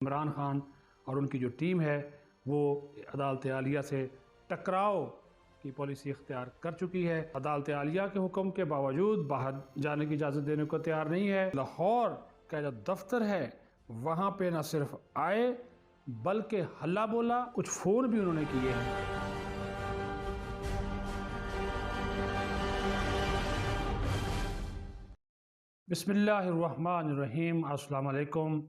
عمران خان اور ان کی جو ٹیم ہے وہ عدالت عالیہ سے ٹکراؤ کی پالیسی اختیار کر چکی ہے۔ عدالت عالیہ کے حکم کے باوجود باہر جانے کی اجازت دینے کو تیار نہیں ہے۔ لاہور کا جو دفتر ہے وہاں پہ نہ صرف آئے بلکہ ہلا بولا، کچھ فون بھی انہوں نے کیے ہیں۔ بسم اللہ الرحمن الرحیم۔ السلام علیکم۔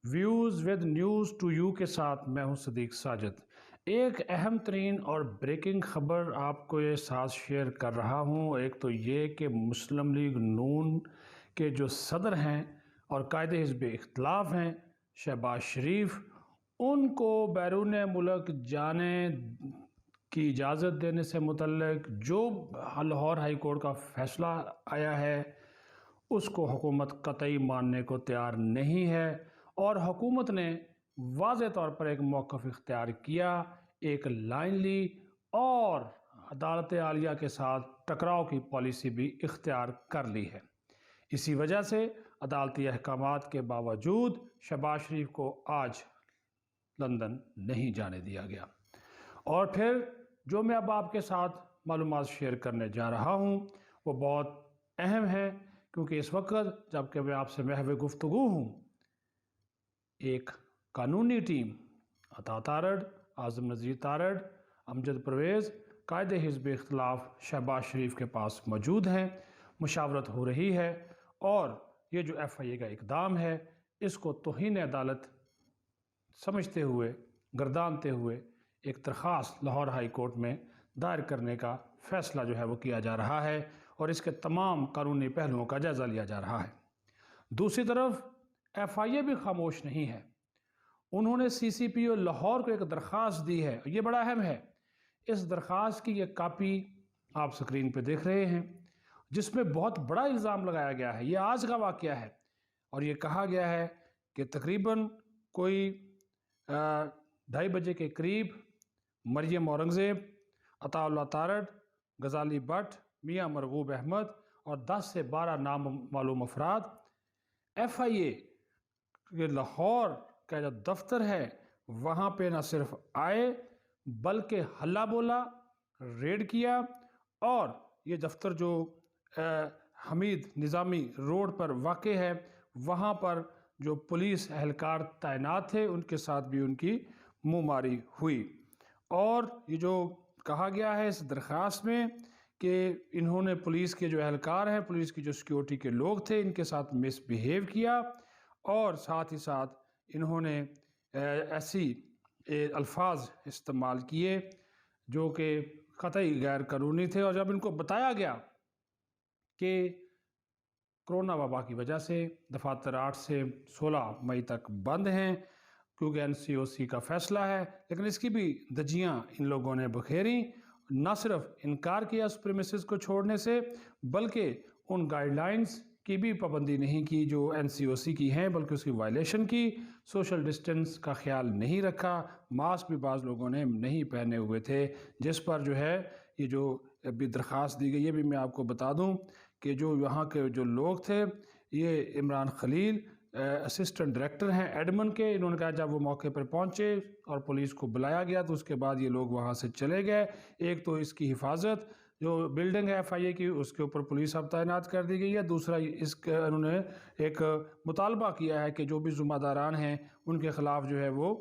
Views with news to you کے ساتھ میں ہوں صدیق ساجد۔ ایک اہم ترین اور بریکنگ خبر آپ کو یہ ساتھ شیئر کر رہا ہوں۔ ایک تو یہ کہ مسلم لیگ نون کے جو صدر ہیں اور قائد حزب اختلاف ہیں شہباز شریف، ان کو بیرون ملک جانے کی اجازت دینے سے متعلق جو لاہور ہائی کورٹ کا فیصلہ آیا ہے اس کو حکومت قطعی ماننے کو تیار نہیں ہے، اور حکومت نے واضح طور پر ایک موقف اختیار کیا، ایک لائن لی اور عدالت عالیہ کے ساتھ ٹکراؤ کی پالیسی بھی اختیار کر لی ہے۔ اسی وجہ سے عدالتی احکامات کے باوجود شہباز شریف کو آج لندن نہیں جانے دیا گیا۔ اور پھر جو میں اب آپ کے ساتھ معلومات شیئر کرنے جا رہا ہوں وہ بہت اہم ہے، کیونکہ اس وقت جب کہ میں آپ سے محو گفتگو ہوں، ایک قانونی ٹیم عطا تارڑ، اعظم نذیر تارڑ، امجد پرویز، قائد حزب اختلاف شہباز شریف کے پاس موجود ہیں، مشاورت ہو رہی ہے، اور یہ جو ایف آئی اے کا اقدام ہے اس کو توہین عدالت سمجھتے ہوئے، گردانتے ہوئے ایک درخواست لاہور ہائی کورٹ میں دائر کرنے کا فیصلہ جو ہے وہ کیا جا رہا ہے، اور اس کے تمام قانونی پہلوؤں کا جائزہ لیا جا رہا ہے۔ دوسری طرف ایف آئی اے بھی خاموش نہیں ہے۔ انہوں نے سی سی پی او لاہور کو ایک درخواست دی ہے، یہ بڑا اہم ہے۔ اس درخواست کی یہ کاپی آپ سکرین پہ دیکھ رہے ہیں، جس میں بہت بڑا الزام لگایا گیا ہے۔ یہ آج کا واقعہ ہے، اور یہ کہا گیا ہے کہ تقریباً کوئی 2:30 بجے کے قریب مریم اورنگزیب، عطا اللہ تارڑ، غزالی بٹ، میاں مرغوب احمد اور 10 سے 12 نامعلوم افراد ایف آئی اے کے لاہور کا جو دفتر ہے وہاں پہ نہ صرف آئے بلکہ ہلا بولا، ریڈ کیا، اور یہ دفتر جو حمید نظامی روڈ پر واقع ہے وہاں پر جو پولیس اہلکار تعینات تھے ان کے ساتھ بھی ان کی منہ ماری ہوئی۔ اور یہ جو کہا گیا ہے اس درخواست میں کہ انہوں نے پولیس کے جو اہلکار ہیں، پولیس کی جو سیکیورٹی کے لوگ تھے، ان کے ساتھ مس بیہیو کیا، اور ساتھ ہی ساتھ انہوں نے ایسی الفاظ استعمال کیے جو کہ قطعی غیر قانونی تھے۔ اور جب ان کو بتایا گیا کہ کرونا وبا کی وجہ سے دفاتر 8 سے 16 مئی تک بند ہیں کیونکہ این سی او سی کا فیصلہ ہے، لیکن اس کی بھی دھجیاں ان لوگوں نے بکھیری، نہ صرف انکار کیا اس پریمیسز کو چھوڑنے سے بلکہ ان گائیڈ لائنز کی بھی پابندی نہیں کی جو این سی او سی کی ہیں، بلکہ اس کی وائلیشن کی، سوشل ڈسٹنس کا خیال نہیں رکھا، ماسک بھی بعض لوگوں نے نہیں پہنے ہوئے تھے، جس پر جو ہے یہ جو ابھی درخواست دی گئی ہے بھی میں آپ کو بتا دوں کہ جو یہاں کے جو لوگ تھے، یہ عمران خلیل اسسٹنٹ ڈائریکٹر ہیں ایڈمن کے، انہوں نے کہا جب وہ موقع پر پہنچے اور پولیس کو بلایا گیا تو اس کے بعد یہ لوگ وہاں سے چلے گئے۔ ایک تو اس کی حفاظت جو بلڈنگ ہے ایف آئی اے کی اس کے اوپر پولیس اب تعینات کر دی گئی ہے، دوسرا اس کے انہوں نے ایک مطالبہ کیا ہے کہ جو بھی ذمہ داران ہیں ان کے خلاف جو ہے وہ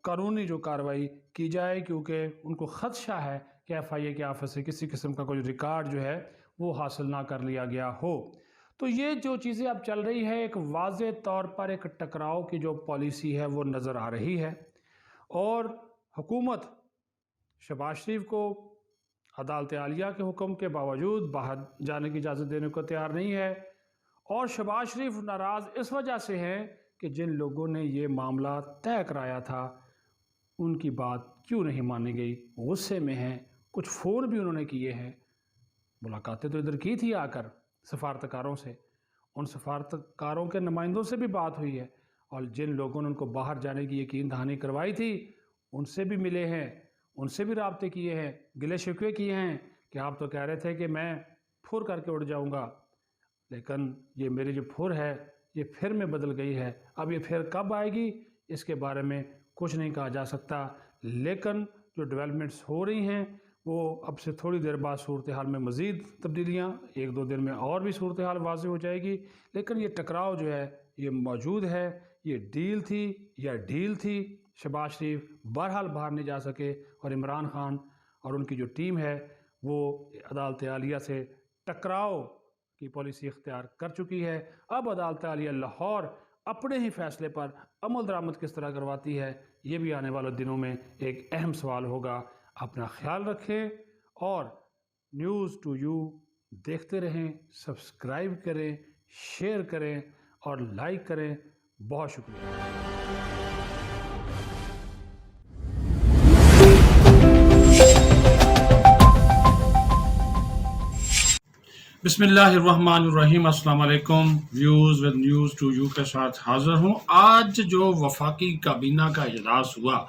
قانونی جو کارروائی کی جائے، کیونکہ ان کو خدشہ ہے کہ ایف آئی اے کے آفس سے کسی قسم کا کوئی ریکارڈ جو ہے وہ حاصل نہ کر لیا گیا ہو۔ تو یہ جو چیزیں اب چل رہی ہے ایک واضح طور پر ایک ٹکراؤ کی جو پالیسی ہے وہ نظر آ رہی ہے، اور حکومت شہباز شریف کو عدالت عالیہ کے حکم کے باوجود باہر جانے کی اجازت دینے کو تیار نہیں ہے، اور شہباز شریف ناراض اس وجہ سے ہیں کہ جن لوگوں نے یہ معاملہ طے کرایا تھا ان کی بات کیوں نہیں مانی گئی، غصے میں ہیں، کچھ فون بھی انہوں نے کیے ہیں، ملاقاتیں تو ادھر کی تھی آ کر سفارتکاروں سے، ان سفارتکاروں کے نمائندوں سے بھی بات ہوئی ہے، اور جن لوگوں نے ان کو باہر جانے کی یقین دہانی کروائی تھی ان سے بھی ملے ہیں، ان سے بھی رابطے کیے ہیں، گلے شکوے کیے ہیں کہ آپ تو کہہ رہے تھے کہ میں پھر کر کے اڑ جاؤں گا، لیکن یہ میری جو پھر ہے یہ پھر میں بدل گئی ہے، اب یہ پھر کب آئے گی اس کے بارے میں کچھ نہیں کہا جا سکتا، لیکن جو ڈیولپمنٹس ہو رہی ہیں وہ اب سے تھوڑی دیر بعد صورتحال میں مزید تبدیلیاں، ایک دو دن میں اور بھی صورتحال واضح ہو جائے گی، لیکن یہ ٹکراؤ جو ہے یہ موجود ہے۔ یہ ڈیل تھی یا ڈیل تھی، شہباز شریف بہرحال باہر نہیں جا سکے، اور عمران خان اور ان کی جو ٹیم ہے وہ عدالت عالیہ سے ٹکراؤ کی پالیسی اختیار کر چکی ہے۔ اب عدالت عالیہ لاہور اپنے ہی فیصلے پر عمل درآمد کس طرح کرواتی ہے، یہ بھی آنے والے دنوں میں ایک اہم سوال ہوگا۔ اپنا خیال رکھیں اور نیوز ٹو یو دیکھتے رہیں، سبسکرائب کریں، شیئر کریں اور لائک کریں۔ بہت شکریہ۔ بسم اللہ الرحمن الرحیم۔ السلام علیکم۔ Views with news to you کے ساتھ حاضر ہوں۔ آج جو وفاقی کابینہ کا اجلاس ہوا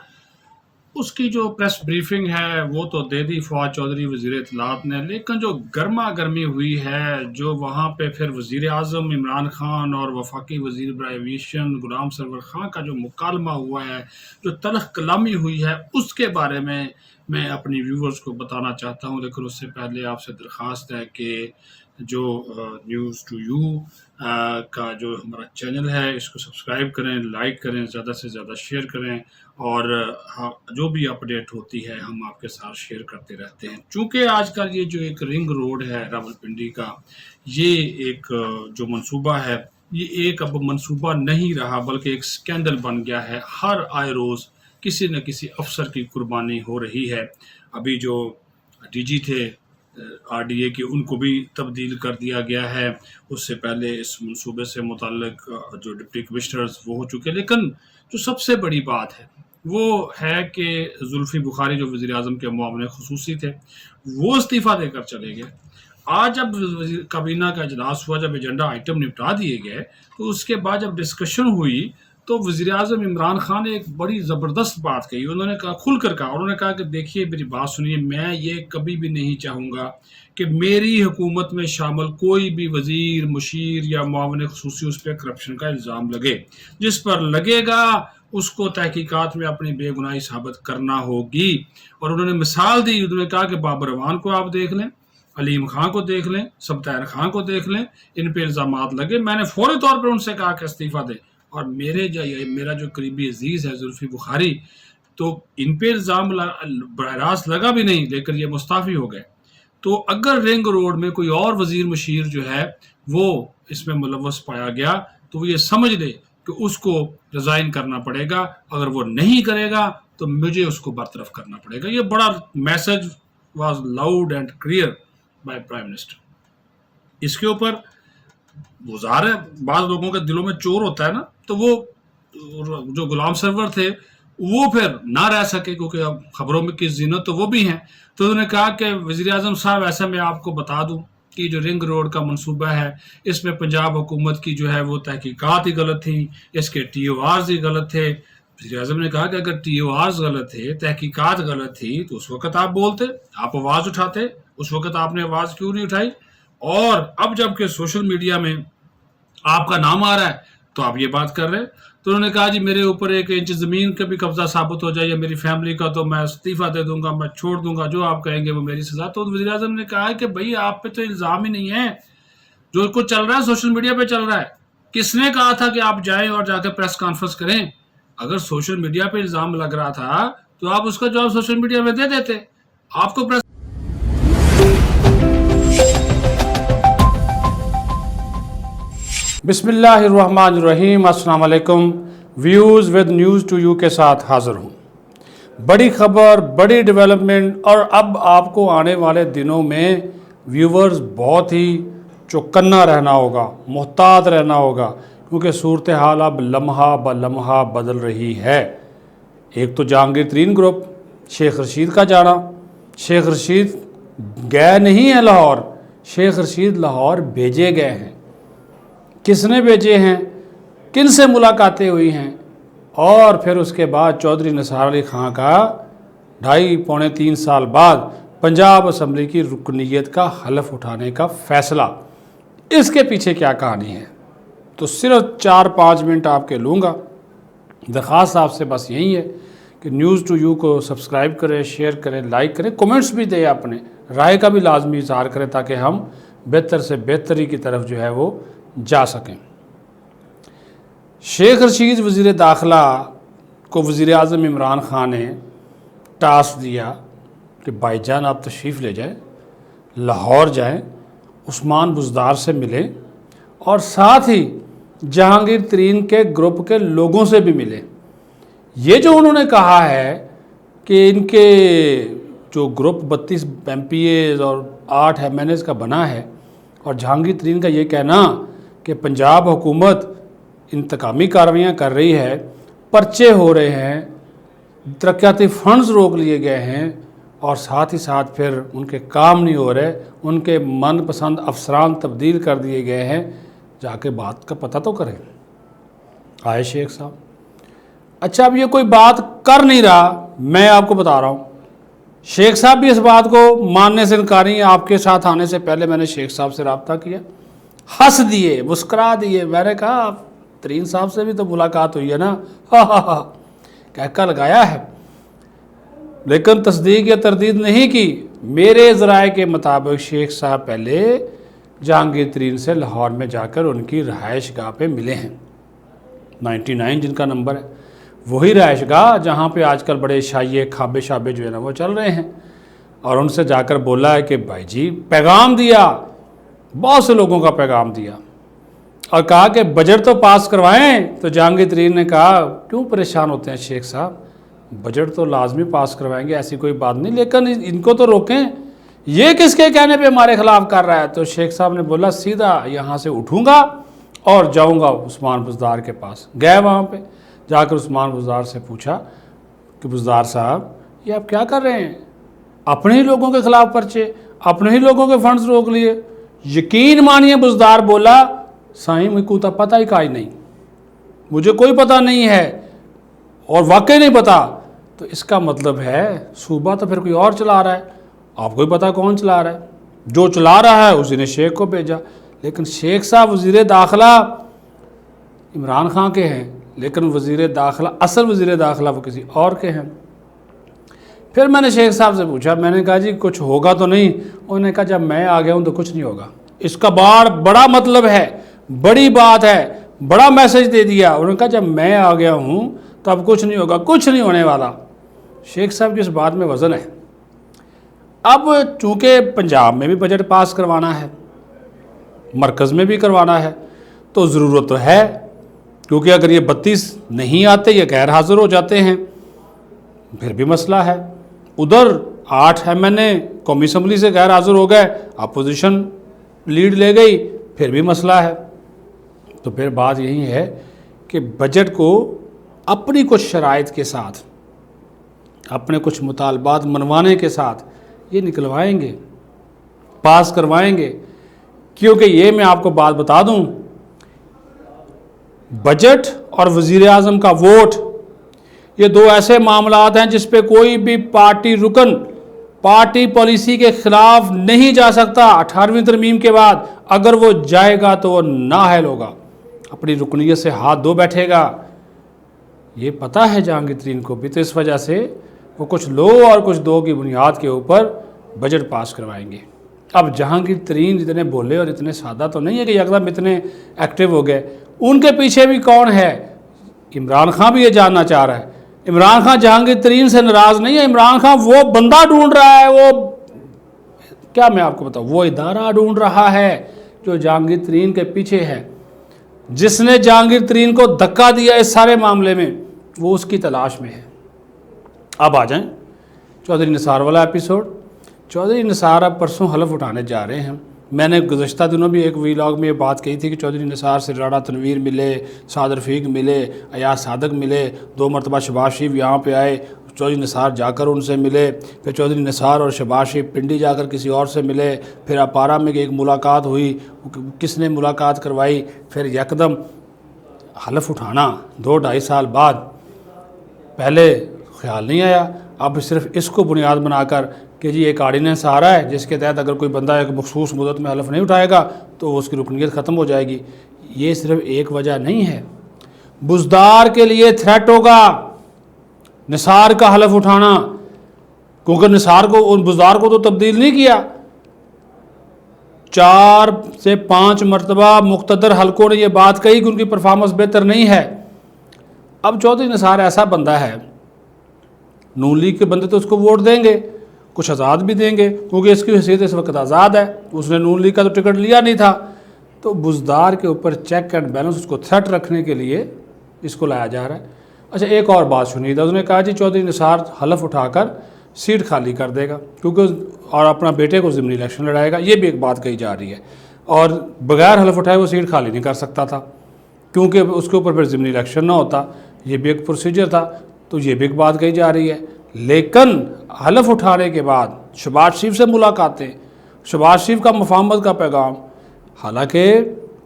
اس کی جو پریس بریفنگ ہے وہ تو دے دی فواد چودھری وزیر اطلاعات نے، لیکن جو گرما گرمی ہوئی ہے، جو وہاں پہ پھر وزیر اعظم عمران خان اور وفاقی وزیر برائے ایویشن غلام سرور خان کا جو مکالمہ ہوا ہے، جو تلخ کلامی ہوئی ہے، اس کے بارے میں اپنی ویورز کو بتانا چاہتا ہوں، لیکن اس سے پہلے آپ سے درخواست ہے کہ جو نیوز ٹو یو کا جو ہمارا چینل ہے اس کو سبسکرائب کریں، لائک کریں، زیادہ سے زیادہ شیئر کریں، اور جو بھی اپڈیٹ ہوتی ہے ہم آپ کے ساتھ شیئر کرتے رہتے ہیں۔ چونکہ آج کل یہ جو ایک رنگ روڈ ہے راولپنڈی کا، یہ ایک جو منصوبہ ہے یہ ایک اب منصوبہ نہیں رہا بلکہ ایک سکینڈل بن گیا ہے۔ ہر آئے روز کسی نہ کسی افسر کی قربانی ہو رہی ہے۔ ابھی جو ڈی جی تھے آر ڈی اے کی، ان کو بھی تبدیل کر دیا گیا ہے۔ اس سے پہلے اس منصوبے سے متعلق جو ڈپٹی کمشنرز وہ ہو چکے، لیکن جو سب سے بڑی بات ہے وہ ہے کہ زلفی بخاری جو وزیر اعظم کے معاون خصوصی تھے وہ استعفیٰ دے کر چلے گئے۔ آج جب کابینہ کا اجلاس ہوا، جب ایجنڈا آئٹم نپٹا دیے گئے، تو اس کے بعد جب ڈسکشن ہوئی تو وزیر اعظم عمران خان نے ایک بڑی زبردست بات کہی۔ انہوں نے کہا، کھل کر کہا، انہوں نے کہا کہ دیکھیے میری بات سنیے، میں یہ کبھی بھی نہیں چاہوں گا کہ میری حکومت میں شامل کوئی بھی وزیر، مشیر یا معاون خصوصی اس پہ کرپشن کا الزام لگے۔ جس پر لگے گا اس کو تحقیقات میں اپنی بے گناہی ثابت کرنا ہوگی۔ اور انہوں نے مثال دی، انہوں نے کہا کہ بابر اعوان کو آپ دیکھ لیں، علیم خان کو دیکھ لیں، سبطیر خان کو دیکھ لیں، ان پہ الزامات لگے، میں نے فوری طور پر ان سے کہا کہ استعفیٰ دیں۔ اور میرا جو قریبی عزیز ہے زلفی بخاری، تو ان پہ الزام براہ راست لگا بھی نہیں، لیکن یہ مستعفی ہو گئے۔ تو اگر رنگ روڈ میں کوئی اور وزیر مشیر جو ہے وہ اس میں ملوث پایا گیا تو وہ یہ سمجھ لے کہ اس کو ریزائن کرنا پڑے گا، اگر وہ نہیں کرے گا تو مجھے اس کو برطرف کرنا پڑے گا۔ یہ بڑا message was loud and clear by prime minister. اس کے اوپر ظاہر ہے بعض لوگوں کے دلوں میں چور ہوتا ہے نا، تو وہ جو غلام سرور تھے وہ پھر نہ رہ سکے، کیونکہ اب خبروں میں کی زینت تو وہ بھی ہیں۔ تو انہوں نے کہا کہ وزیر اعظم صاحب ایسا میں آپ کو بتا دوں کہ جو رنگ روڈ کا منصوبہ ہے اس میں پنجاب حکومت کی جو ہے وہ تحقیقات ہی غلط تھیں، اس کے ٹی او آرز ہی غلط تھے۔ وزیر اعظم نے کہا کہ اگر ٹی او آرز غلط تھے، تحقیقات غلط تھی، تو اس وقت آپ بولتے، آپ آواز اٹھاتے، اس وقت آپ نے آواز کیوں نہیں اٹھائی؟ اور اب جب کہ سوشل میڈیا میں آپ کا نام آ رہا ہے تو آپ یہ بات کر رہے ہیں۔ تو انہوں نے کہا جی میرے اوپر 1 انچ زمین کا بھی قبضہ ثابت ہو جائے یا میری فیملی کا تو میں استعفیٰ دے دوں گا، میں چھوڑ دوں گا، جو آپ کہیں گے وہ میری سزا۔ تو وزیر اعظم نے کہا کہ بھئی آپ پہ تو الزام ہی نہیں ہے، جو کچھ چل رہا ہے سوشل میڈیا پہ چل رہا ہے۔ کس نے کہا تھا کہ آپ جائیں اور جا کے پریس کانفرنس کریں؟ اگر سوشل میڈیا پہ الزام لگ رہا تھا تو آپ اس کا جواب سوشل میڈیا پہ دے دیتے۔ آپ کو پریس بسم اللہ الرحمن الرحیم۔ السلام علیکم۔ Views with news to you کے ساتھ حاضر ہوں۔ بڑی خبر، بڑی ڈیولپمنٹ، اور اب آپ کو آنے والے دنوں میں ویورز بہت ہی چوکنا رہنا ہوگا، محتاط رہنا ہوگا، کیونکہ صورتحال اب لمحہ بہ لمحہ بدل رہی ہے۔ ایک تو جہانگیر ترین گروپ، شیخ رشید کا جانا۔ شیخ رشید گئے نہیں ہیں لاہور، شیخ رشید لاہور بھیجے گئے ہیں۔ کس نے بھیجے ہیں؟ کن سے ملاقاتیں ہوئی ہیں؟ اور پھر اس کے بعد چودھری نثار علی خان کا 2.5-3 سال بعد پنجاب اسمبلی کی رکنیت کا حلف اٹھانے کا فیصلہ، اس کے پیچھے کیا کہانی ہے؟ تو صرف 4-5 منٹ آپ کے لوں گا۔ درخواست آپ سے بس یہی ہے کہ نیوز ٹو یو کو سبسکرائب کریں، شیئر کریں، لائک کریں، کومنٹس بھی دیں، اپنے رائے کا بھی لازمی اظہار کریں تاکہ ہم بہتر سے بہتری کی طرف جو ہے وہ جا سکیں۔ شیخ رشید وزیر داخلہ کو وزیر اعظم عمران خان نے ٹاسک دیا کہ بھائی جان آپ تشریف لے جائیں، لاہور جائیں، عثمان بزدار سے ملیں اور ساتھ ہی جہانگیر ترین کے گروپ کے لوگوں سے بھی ملیں۔ یہ جو انہوں نے کہا ہے کہ ان کے جو گروپ 32 MPAs اور 8 MNAs کا بنا ہے، اور جہانگیر ترین کا یہ کہنا کہ پنجاب حکومت انتقامی کارروائیاں کر رہی ہے، پرچے ہو رہے ہیں، ترقیاتی فنڈز روک لیے گئے ہیں، اور ساتھ ہی ساتھ پھر ان کے کام نہیں ہو رہے، ان کے من پسند افسران تبدیل کر دیے گئے ہیں، جا کے بات کا پتہ تو کریں۔ آئے شیخ صاحب، اچھا اب یہ کوئی بات کر نہیں رہا، میں آپ کو بتا رہا ہوں، شیخ صاحب بھی اس بات کو ماننے سے انکاری ہیں۔ آپ کے ساتھ آنے سے پہلے میں نے شیخ صاحب سے رابطہ کیا، ہنس دیے، مسکرا دیے، میں نے کہا آپ ترین صاحب سے بھی تو ملاقات ہوئی ہے نا، کہہ کر لگایا ہے، لیکن تصدیق یا تردید نہیں کی۔ میرے ذرائع کے مطابق شیخ صاحب پہلے جہانگیر ترین سے لاہور میں جا کر ان کی رہائش گاہ پہ ملے ہیں، 99 جن کا نمبر ہے، وہی رہائش گاہ جہاں پہ آج کل بڑے شائع کھابے شابے جو ہے نا وہ چل رہے ہیں، اور ان سے جا کر بولا ہے کہ بھائی جی پیغام دیا، بہت سے لوگوں کا پیغام دیا، اور کہا کہ بجٹ تو پاس کروائیں۔ تو جہانگیر ترین نے کہا کیوں پریشان ہوتے ہیں شیخ صاحب، بجٹ تو لازمی پاس کروائیں گے، ایسی کوئی بات نہیں، لیکن ان کو تو روکیں، یہ کس کے کہنے پہ ہمارے خلاف کر رہا ہے؟ تو شیخ صاحب نے بولا سیدھا یہاں سے اٹھوں گا اور جاؤں گا عثمان بزدار کے پاس۔ گئے وہاں پہ جا کر عثمان بزدار سے پوچھا کہ بزدار صاحب یہ آپ کیا کر رہے ہیں؟ اپنے ہی لوگوں کے خلاف پرچے، اپنے ہی لوگوں کے فنڈز روک لیے۔ یقین مانیے بزدار بولا سائیں مجھ کو تو پتہ ہی کائی نہیں، مجھے کوئی پتہ نہیں ہے اور واقعی نہیں پتہ۔ تو اس کا مطلب ہے صوبہ تو پھر کوئی اور چلا رہا ہے، آپ کو ہی پتہ کون چلا رہا ہے، جو چلا رہا ہے اسی نے شیخ کو بھیجا۔ لیکن شیخ صاحب وزیر داخلہ عمران خان کے ہیں، لیکن وزیر داخلہ اصل وزیر داخلہ وہ کسی اور کے ہیں۔ پھر میں نے شیخ صاحب سے پوچھا، میں نے کہا جی کچھ ہوگا تو نہیں؟ انہوں نے کہا جب میں آ گیا ہوں تو کچھ نہیں ہوگا۔ اس کا بڑا مطلب ہے، بڑی بات ہے، بڑا میسج دے دیا۔ انہوں نے کہا جب میں آ گیا ہوں تو اب کچھ نہیں ہوگا، کچھ نہیں ہونے والا۔ شیخ صاحب کی اس بات میں وزن ہے۔ اب چونکہ پنجاب میں بھی بجٹ پاس کروانا ہے، مرکز میں بھی کروانا ہے، تو ضرورت تو ہے، کیونکہ اگر یہ 32 نہیں آتے یا غیر حاضر ہو جاتے ہیں پھر بھی مسئلہ ہے۔ ادھر 8 MNA قومی اسمبلی سے غیر حاضر ہو گئے، اپوزیشن لیڈ لے گئی، پھر بھی مسئلہ ہے۔ تو پھر بات یہی ہے کہ بجٹ کو اپنی کچھ شرائط کے ساتھ، اپنے کچھ مطالبات منوانے کے ساتھ یہ نکلوائیں گے، پاس کروائیں گے۔ کیونکہ یہ میں آپ کو بات بتا دوں، بجٹ اور وزیر اعظم کا ووٹ یہ دو ایسے معاملات ہیں جس پہ کوئی بھی پارٹی رکن پارٹی پالیسی کے خلاف نہیں جا سکتا۔ 18ویں ترمیم کے بعد اگر وہ جائے گا تو وہ نااہل ہوگا، اپنی رکنیت سے ہاتھ دھو بیٹھے گا۔ یہ پتہ ہے جہانگیر ترین کو بھی، تو اس وجہ سے وہ کچھ لو اور کچھ دو کی بنیاد کے اوپر بجٹ پاس کروائیں گے۔ اب جہانگیر ترین اتنے بولے اور اتنے سادہ تو نہیں ہے کہ یکدم اتنے ایکٹیو ہو گئے، ان کے پیچھے بھی کون ہے؟ عمران خان بھی یہ جاننا چاہ رہا ہے۔ عمران خان جہانگیر ترین سے ناراض نہیں ہے، عمران خان وہ بندہ ڈھونڈ رہا ہے، وہ کیا میں آپ کو بتاؤں، وہ ادارہ ڈھونڈ رہا ہے جو جہانگیر ترین کے پیچھے ہے، جس نے جہانگیر ترین کو دھکا دیا اس سارے معاملے میں، وہ اس کی تلاش میں ہے۔ اب آ جائیں چودھری نثار والا ایپیسوڈ۔ چودھری نثار اب پرسوں حلف اٹھانے جا رہے ہیں۔ میں نے گزشتہ دنوں بھی ایک ویلاگ میں یہ بات کہی تھی کہ چودھری نثار سے راڑا تنویر ملے، سعد رفیق ملے، ایاز صادق ملے، 2 مرتبہ شہباز شریف یہاں پہ آئے، چودھری نثار جا کر ان سے ملے، پھر چودھری نثار اور شہباز شریف پنڈی جا کر کسی اور سے ملے، پھر اپارا میں ایک ملاقات ہوئی، کس نے ملاقات کروائی، پھر یکدم حلف اٹھانا 2-2.5 سال بعد۔ پہلے خیال نہیں آیا، اب صرف اس کو بنیاد بنا کر کہ جی ایک آرڈیننس آ رہا ہے جس کے تحت اگر کوئی بندہ ایک مخصوص مدت میں حلف نہیں اٹھائے گا تو اس کی رکنیت ختم ہو جائے گی۔ یہ صرف ایک وجہ نہیں ہے، بزدار کے لیے تھریٹ ہوگا نثار کا حلف اٹھانا، کیونکہ نثار کو بزدار کو تو تبدیل نہیں کیا، 4 سے 5 مرتبہ مقتدر حلقوں نے یہ بات کہی کہ ان کی پرفارمنس بہتر نہیں ہے۔ اب چودھری نثار ایسا بندہ ہے، نون لیگ کے بندے تو اس کو ووٹ دیں گے، کچھ آزاد بھی دیں گے کیونکہ اس کی حیثیت اس وقت آزاد ہے، اس نے نون لیگ کا تو ٹکٹ لیا نہیں تھا، تو بزدار کے اوپر چیک اینڈ بیلنس اس کو تھریٹ رکھنے کے لیے اس کو لایا جا رہا ہے۔ اچھا ایک اور بات سنیے تھا، اس نے کہا جی چودھری نثار حلف اٹھا کر سیٹ خالی کر دے گا کیونکہ اور اپنا بیٹے کو ضمنی الیکشن لڑائے گا، یہ بھی ایک بات کہی جا رہی ہے، اور بغیر حلف اٹھائے وہ سیٹ خالی نہیں کر سکتا تھا کیونکہ اس کے اوپر پھر ضمنی الیکشن نہ ہوتا، یہ بھی ایک پروسیجر تھا، تو یہ بھی ایک بات کہی جا رہی ہے۔ لیکن حلف اٹھانے کے بعد شہباز شریف سے ملاقاتیں، شہباز شریف کا مفاہمت کا پیغام، حالانکہ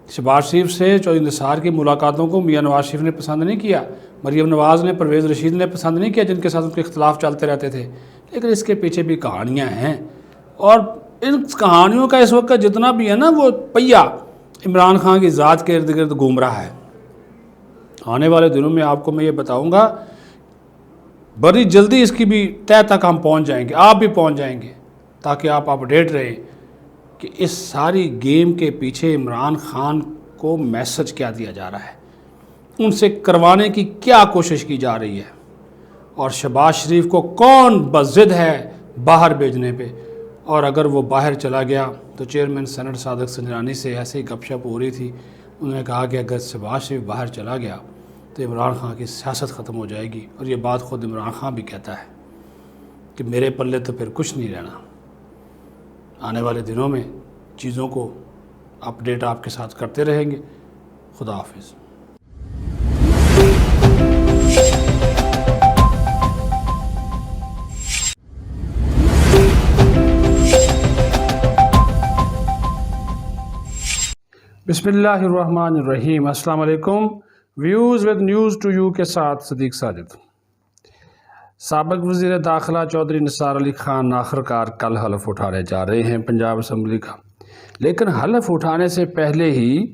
شہباز شریف سے چودھری نثار کی ملاقاتوں کو میاں نواز شریف نے پسند نہیں کیا، مریم نواز نے، پرویز رشید نے پسند نہیں کیا، جن کے ساتھ ان کے اختلاف چلتے رہتے تھے، لیکن اس کے پیچھے بھی کہانیاں ہیں، اور ان کہانیوں کا اس وقت جتنا بھی ہے نا وہ پہیا عمران خان کی ذات کے ارد گرد گھوم رہا ہے۔ آنے والے دنوں میں آپ کو میں یہ بتاؤں گا، بڑی جلدی اس کی بھی تہہ تک ہم پہنچ جائیں گے، آپ بھی پہنچ جائیں گے، تاکہ آپ اپڈیٹ رہیں کہ اس ساری گیم کے پیچھے عمران خان کو میسج کیا دیا جا رہا ہے، ان سے کروانے کی کیا کوشش کی جا رہی ہے، اور شہباز شریف کو کون بضد ہے باہر بھیجنے پہ، اور اگر وہ باہر چلا گیا تو چیئرمین سینٹ صادق سنجرانی سے ایسے ہی گپ شپ ہو رہی تھی، انہوں نے کہا کہ اگر شہباز شریف باہر چلا گیا تو عمران خان کی سیاست ختم ہو جائے گی، اور یہ بات خود عمران خان بھی کہتا ہے کہ میرے پلے تو پھر کچھ نہیں رہنا۔ آنے والے دنوں میں چیزوں کو اپڈیٹ آپ کے ساتھ کرتے رہیں گے۔ خدا حافظ۔ بسم اللہ الرحمن الرحیم۔ السلام علیکم۔ Views with news to you کے ساتھ صدیق ساجد۔ سابق وزیر داخلہ چودھری نثار علی خان آخرکار کل حلف اٹھانے جا رہے ہیں پنجاب اسمبلی کا، لیکن حلف اٹھانے سے پہلے ہی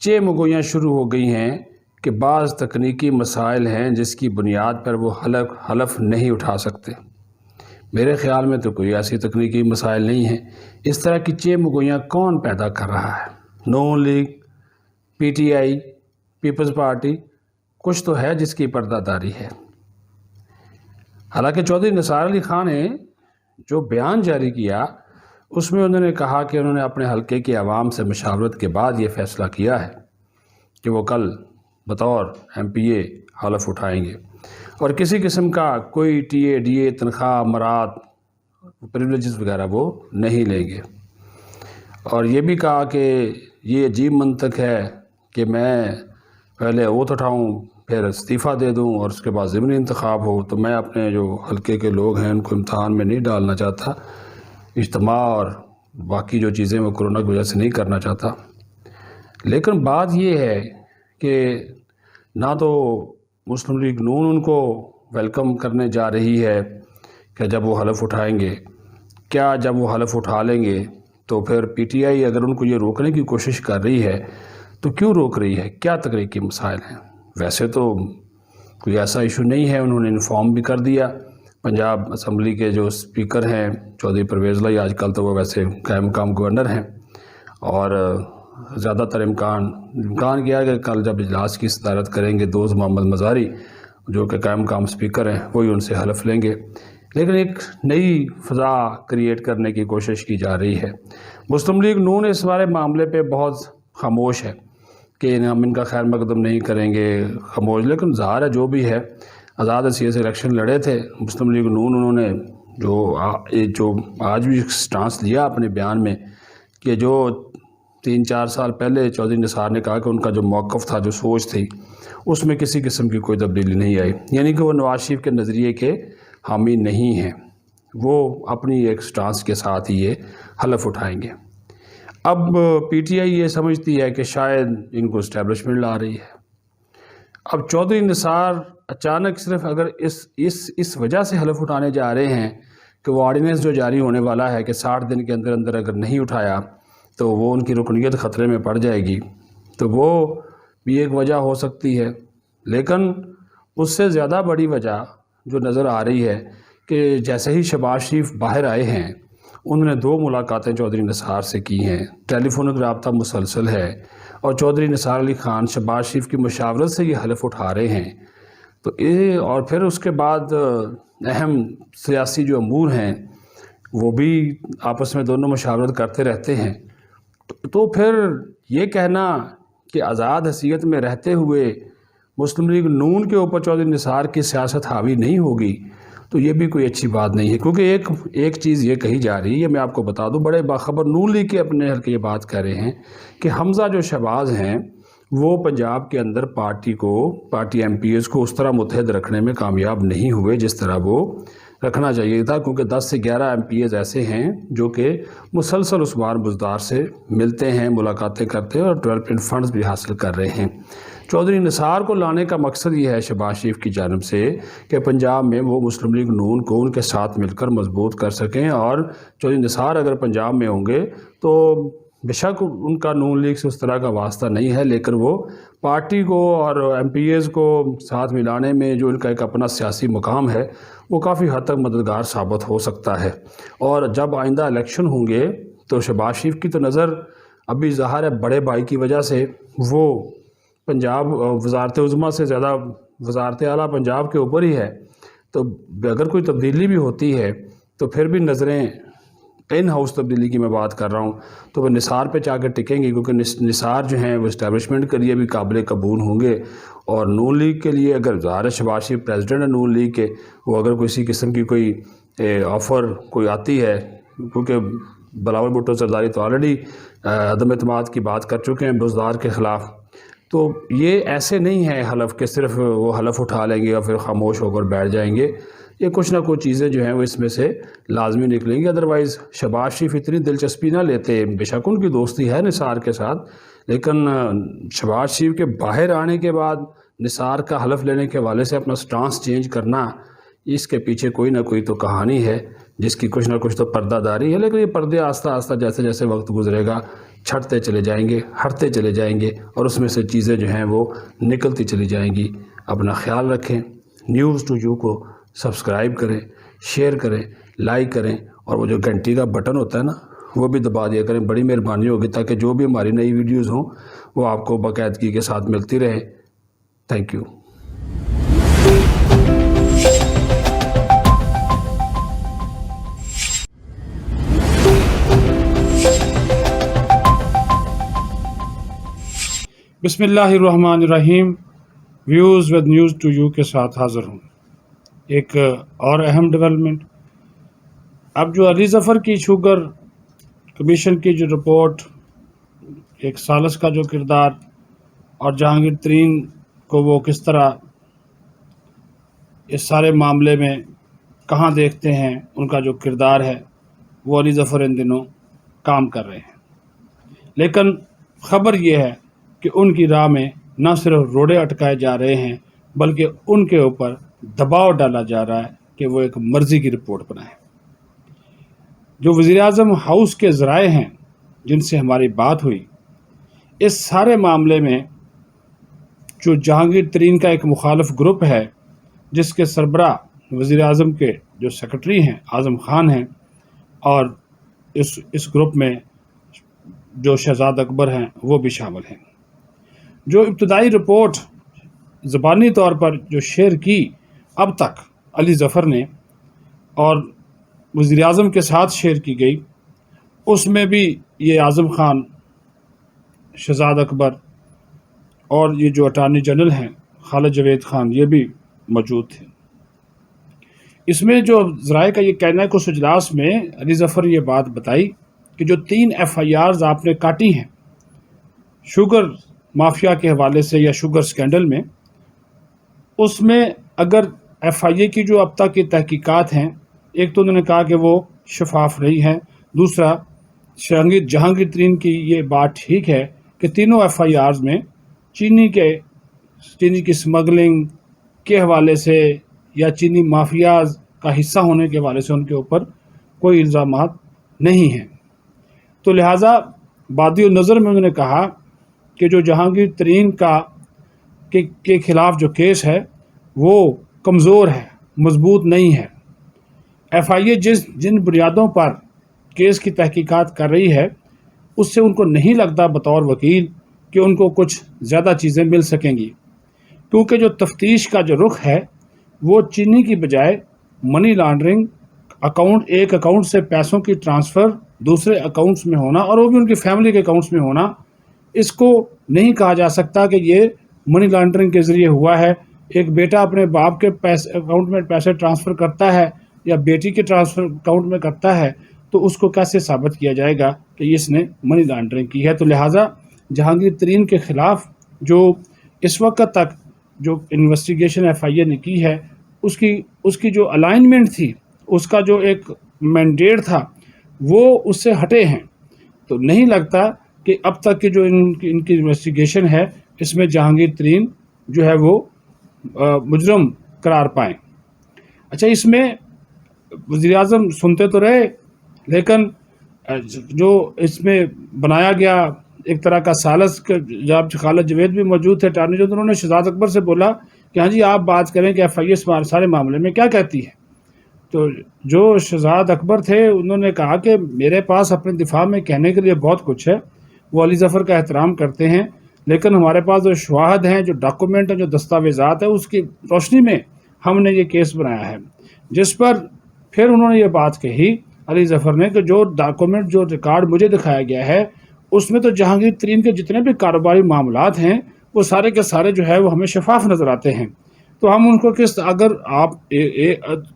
چمگویاں شروع ہو گئی ہیں کہ بعض تکنیکی مسائل ہیں جس کی بنیاد پر وہ حلف نہیں اٹھا سکتے۔ میرے خیال میں تو کوئی ایسی تکنیکی مسائل نہیں ہیں۔ اس طرح کی چمگویاں کون پیدا کر رہا ہے؟ Noon League, P T I, Peoples Party, کچھ تو ہے جس کی پردہ داری ہے۔ حالانکہ چودھری نثار علی خان نے جو بیان جاری کیا اس میں انہوں نے کہا کہ انہوں نے اپنے حلقے کی عوام سے مشاورت کے بعد یہ فیصلہ کیا ہے کہ وہ کل بطور ایم پی اے حلف اٹھائیں گے اور کسی قسم کا کوئی ٹی اے ڈی اے تنخواہ مراد پریولیجز وغیرہ وہ نہیں لیں گے، اور یہ بھی کہا کہ یہ عجیب منطق ہے کہ میں پہلے اوت اٹھاؤں پھر استعفیٰ دے دوں اور اس کے بعد ضمنی انتخاب ہو، تو میں اپنے جو حلقے کے لوگ ہیں ان کو امتحان میں نہیں ڈالنا چاہتا، اجتماع اور باقی جو چیزیں وہ کرونا کی وجہ سے نہیں کرنا چاہتا۔ لیکن بات یہ ہے کہ نہ تو مسلم لیگ نون ان کو ویلکم کرنے جا رہی ہے کہ جب وہ حلف اٹھائیں گے، کیا جب وہ حلف اٹھا لیں گے تو پھر پی ٹی آئی اگر ان کو یہ روکنے کی کوشش کر رہی ہے تو کیوں روک رہی ہے؟ کیا تکنیکی مسائل ہیں؟ ویسے تو کوئی ایسا ایشو نہیں ہے، انہوں نے انفارم بھی کر دیا۔ پنجاب اسمبلی کے جو اسپیکر ہیں چودھری پرویز لائی، آج کل تو وہ ویسے قائم مقام گورنر ہیں، اور زیادہ تر امکان کیا کہ کل جب اجلاس کی صدارت کریں گے دوست محمد مزاری جو کہ قائم مقام اسپیکر ہیں، وہی ان سے حلف لیں گے۔ لیکن ایک نئی فضا کریٹ کرنے کی کوشش کی جا رہی ہے۔ مسلم لیگ نون اس بارے معاملے پہ بہت خاموش ہے کہ ہم ان کا خیر مقدم نہیں کریں گے، خاموش، لیکن ظاہر ہے جو بھی ہے آزاد حیثیت سے الیکشن لڑے تھے مسلم لیگ نون، انہوں نے جو آج بھی سٹانس لیا اپنے بیان میں کہ جو 3-4 سال پہلے چودھری نثار نے کہا کہ ان کا جو موقف تھا، جو سوچ تھی، اس میں کسی قسم کی کوئی تبدیلی نہیں آئی، یعنی کہ وہ نواز شریف کے نظریے کے حامی نہیں ہیں، وہ اپنی ایک سٹانس کے ساتھ ہی یہ حلف اٹھائیں گے۔ اب پی ٹی آئی یہ سمجھتی ہے کہ شاید ان کو اسٹیبلشمنٹ لا رہی ہے۔ اب چودھری نثار اچانک صرف اگر اس وجہ سے حلف اٹھانے جا رہے ہیں کہ وہ آرڈیننس جو جاری ہونے والا ہے کہ 60 دن کے اندر اندر اگر نہیں اٹھایا تو وہ ان کی رکنیت خطرے میں پڑ جائے گی، تو وہ بھی ایک وجہ ہو سکتی ہے۔ لیکن اس سے زیادہ بڑی وجہ جو نظر آ رہی ہے کہ جیسے ہی شہباز شریف باہر آئے ہیں انہوں نے 2 ملاقاتیں چودھری نثار سے کی ہیں، ٹیلی فونک رابطہ مسلسل ہے، اور چودھری نثار علی خان شہباز شریف کی مشاورت سے یہ حلف اٹھا رہے ہیں۔ تو اور پھر اس کے بعد اہم سیاسی جو امور ہیں وہ بھی آپس میں دونوں مشاورت کرتے رہتے ہیں۔ تو پھر یہ کہنا کہ آزاد حیثیت میں رہتے ہوئے مسلم لیگ نون کے اوپر چودھری نثار کی سیاست حاوی نہیں ہوگی تو یہ بھی کوئی اچھی بات نہیں ہے، کیونکہ ایک چیز یہ کہی جا رہی ہے، میں آپ کو بتا دوں، بڑے باخبر نون لیگ کے اپنے حلقے یہ بات کہہ رہے ہیں کہ حمزہ جو شہباز ہیں وہ پنجاب کے another party M P as کو اس طرح متحد رکھنے میں کامیاب نہیں ہوئے جس طرح وہ رکھنا چاہیے تھا، کیونکہ 10 سے 11 ایم پی ایز ایسے ہیں جو کہ مسلسل عثمان بزدار سے ملتے ہیں، ملاقاتیں کرتے ہیں اور ڈیولپمنٹ فنڈز بھی حاصل کر رہے ہیں۔ چودھری نثار کو لانے کا مقصد یہ ہے شہباز شریف کی جانب سے کہ پنجاب میں وہ مسلم لیگ نون کو ان کے ساتھ مل کر مضبوط کر سکیں، اور چودھری نثار اگر پنجاب میں ہوں گے تو بے شک ان کا نون لیگ سے اس طرح کا واسطہ نہیں ہے، لیکن وہ پارٹی کو اور ایم پی ایز کو ساتھ ملانے میں جو ان کا ایک اپنا سیاسی مقام ہے وہ کافی حد تک مددگار ثابت ہو سکتا ہے۔ اور جب آئندہ الیکشن ہوں گے تو شہباز شریف کی تو نظر ابھی ظاہر ہے بڑے بھائی کی وجہ سے وہ پنجاب وزارت عظمیٰ سے زیادہ وزارت اعلیٰ پنجاب کے اوپر ہی ہے، تو اگر کوئی تبدیلی بھی ہوتی ہے تو پھر بھی نظریں ان ہاؤس تبدیلی کی میں بات کر رہا ہوں تو وہ نثار پہ جا کے ٹکیں گی، کیونکہ نثار جو ہیں وہ اسٹیبلشمنٹ کے لیے بھی قابل قبول ہوں گے، اور نون لیگ کے لیے اگر ظاہر شہباز شریف پریزیڈنٹ ہے نون لیگ کے، وہ اگر کسی قسم کی کوئی آفر کوئی آتی ہے، کیونکہ بلاول بھٹو زرداری تو آلریڈی عدم اعتماد کی بات کر چکے ہیں بزدار کے خلاف، تو یہ ایسے نہیں ہے حلف کہ صرف وہ حلف اٹھا لیں گے اور پھر خاموش ہو کر بیٹھ جائیں گے، یہ کچھ نہ کچھ چیزیں جو ہیں وہ اس میں سے لازمی نکلیں گی۔ ادروائز شہباز شریف اتنی دلچسپی نہ لیتے، بے شک ان کی دوستی ہے نثار کے ساتھ، لیکن شہباز شریف کے باہر آنے کے بعد نثار کا حلف لینے کے حوالے سے اپنا سٹانس چینج کرنا، اس کے پیچھے کوئی نہ کوئی تو کہانی ہے جس کی کچھ نہ کچھ تو پردہ داری ہے، لیکن یہ پردے آہستہ آہستہ جیسے جیسے وقت گزرے گا چھٹتے چلے جائیں گے، ہٹتے چلے جائیں گے، اور اس میں سے چیزیں جو ہیں وہ نکلتی چلی جائیں گی۔ اپنا خیال رکھیں، نیوز ٹو یو کو سبسکرائب کریں، شیئر کریں، لائک کریں، اور وہ جو گھنٹی کا بٹن ہوتا ہے نا وہ بھی دبا دیا کریں، بڑی مہربانی ہوگی، تاکہ جو بھی ہماری نئی ویڈیوز ہوں وہ آپ کو باقاعدگی کے ساتھ ملتی رہیں۔ Thank you. بسم اللہ الرحمن الرحیم۔ Views with news to you کے ساتھ حاضر ہوں۔ ایک اور اہم ڈیولپمنٹ، اب جو علی ظفر کی شوگر کمیشن کی جو رپورٹ، ایک ثالث کا جو کردار، اور جہانگیر ترین کو وہ کس طرح اس سارے معاملے میں کہاں دیکھتے ہیں، ان کا جو کردار ہے وہ علی ظفر ان دنوں کام کر رہے ہیں، لیکن خبر یہ ہے کہ ان کی راہ میں نہ صرف روڑے اٹکائے جا رہے ہیں بلکہ ان کے اوپر دباؤ ڈالا جا رہا ہے کہ وہ ایک مرضی کی رپورٹ بنائیں۔ جو وزیر اعظم ہاؤس کے ذرائع ہیں جن سے ہماری بات ہوئی، اس سارے معاملے میں جو جہانگیر ترین کا ایک مخالف گروپ ہے جس کے سربراہ وزیر اعظم کے جو سیکرٹری ہیں اعظم خان ہیں، اور اس گروپ میں جو شہزاد اکبر ہیں وہ بھی شامل ہیں، جو ابتدائی رپورٹ زبانی طور پر جو شیئر کی اب تک علی ظفر نے اور وزیر اعظم کے ساتھ شیئر کی گئی، اس میں بھی یہ اعظم خان، شہزاد اکبر اور یہ جو اٹارنی جنرل ہیں خالد جاوید خان، یہ بھی موجود تھے۔ اس میں جو ذرائع کا یہ کہنا ہے کہ اس اجلاس میں علی ظفر یہ بات بتائی کہ جو 3 FIRs آپ نے کاٹی ہیں شوگر مافیا کے حوالے سے یا شوگر سکینڈل میں، اس میں اگر FIA کی جو اب تک کی تحقیقات ہیں، ایک تو انہوں نے کہا کہ وہ شفاف نہیں ہے، دوسرا جہانگیر ترین کی یہ بات ٹھیک ہے کہ تینوں FIRs میں چینی کی سمگلنگ کے حوالے سے یا چینی مافیاز کا حصہ ہونے کے حوالے سے ان کے اوپر کوئی الزامات نہیں ہیں، تو لہٰذا بادی النظر میں انہوں نے کہا کہ جو جہانگیر ترین کا کے خلاف جو کیس ہے وہ کمزور ہے، مضبوط نہیں ہے۔ ایف آئی اے جن بنیادوں پر کیس کی تحقیقات کر رہی ہے اس سے ان کو نہیں لگتا بطور وکیل کہ ان کو کچھ زیادہ چیزیں مل سکیں گی، کیونکہ جو تفتیش کا جو رخ ہے وہ چینی کی بجائے منی لانڈرنگ، ایک اکاؤنٹ سے پیسوں کی ٹرانسفر دوسرے اکاؤنٹس میں ہونا، اور وہ بھی ان کی فیملی کے اکاؤنٹس میں ہونا، اس کو نہیں کہا جا سکتا کہ یہ منی لانڈرنگ کے ذریعے ہوا ہے۔ ایک بیٹا اپنے باپ کے اکاؤنٹ میں پیسے ٹرانسفر کرتا ہے یا بیٹی کے ٹرانسفر اکاؤنٹ میں کرتا ہے تو اس کو کیسے ثابت کیا جائے گا کہ اس نے منی لانڈرنگ کی ہے؟ تو لہٰذا جہانگیر ترین کے خلاف جو اس وقت تک جو انویسٹیگیشن ایف آئی اے نے کی ہے اس کی جو الائنمنٹ تھی، اس کا جو ایک مینڈیٹ تھا، وہ اس سے ہٹے ہیں۔ تو نہیں لگتا کہ اب تک کی جو ان کی انویسٹیگیشن ہے اس میں جہانگیر ترین جو ہے وہ مجرم قرار پائیں۔ اچھا، اس میں وزیر اعظم سنتے تو رہے، لیکن جو اس میں بنایا گیا ایک طرح کا سالس، جب خالد جوید بھی موجود تھے اٹارنی جنرل، انہوں نے شہزاد اکبر سے بولا کہ ہاں جی آپ بات کریں کہ ایف آئی اے سارے معاملے میں کیا کہتی ہے۔ تو جو شہزاد اکبر تھے انہوں نے کہا کہ میرے پاس اپنے دفاع میں کہنے کے لیے بہت کچھ ہے، وہ علی ظفر کا احترام کرتے ہیں، لیکن ہمارے پاس جو شواہد ہیں، جو ڈاکومنٹ ہیں، جو دستاویزات ہیں، اس کی روشنی میں ہم نے یہ کیس بنایا ہے۔ جس پر پھر انہوں نے یہ بات کہی علی ظفر نے کہ جو ڈاکومنٹ، جو ریکارڈ مجھے دکھایا گیا ہے اس میں تو جہانگیر ترین کے جتنے بھی کاروباری معاملات ہیں وہ سارے کے سارے جو ہے وہ ہمیں شفاف نظر آتے ہیں۔ تو ہم ان کو اگر آپ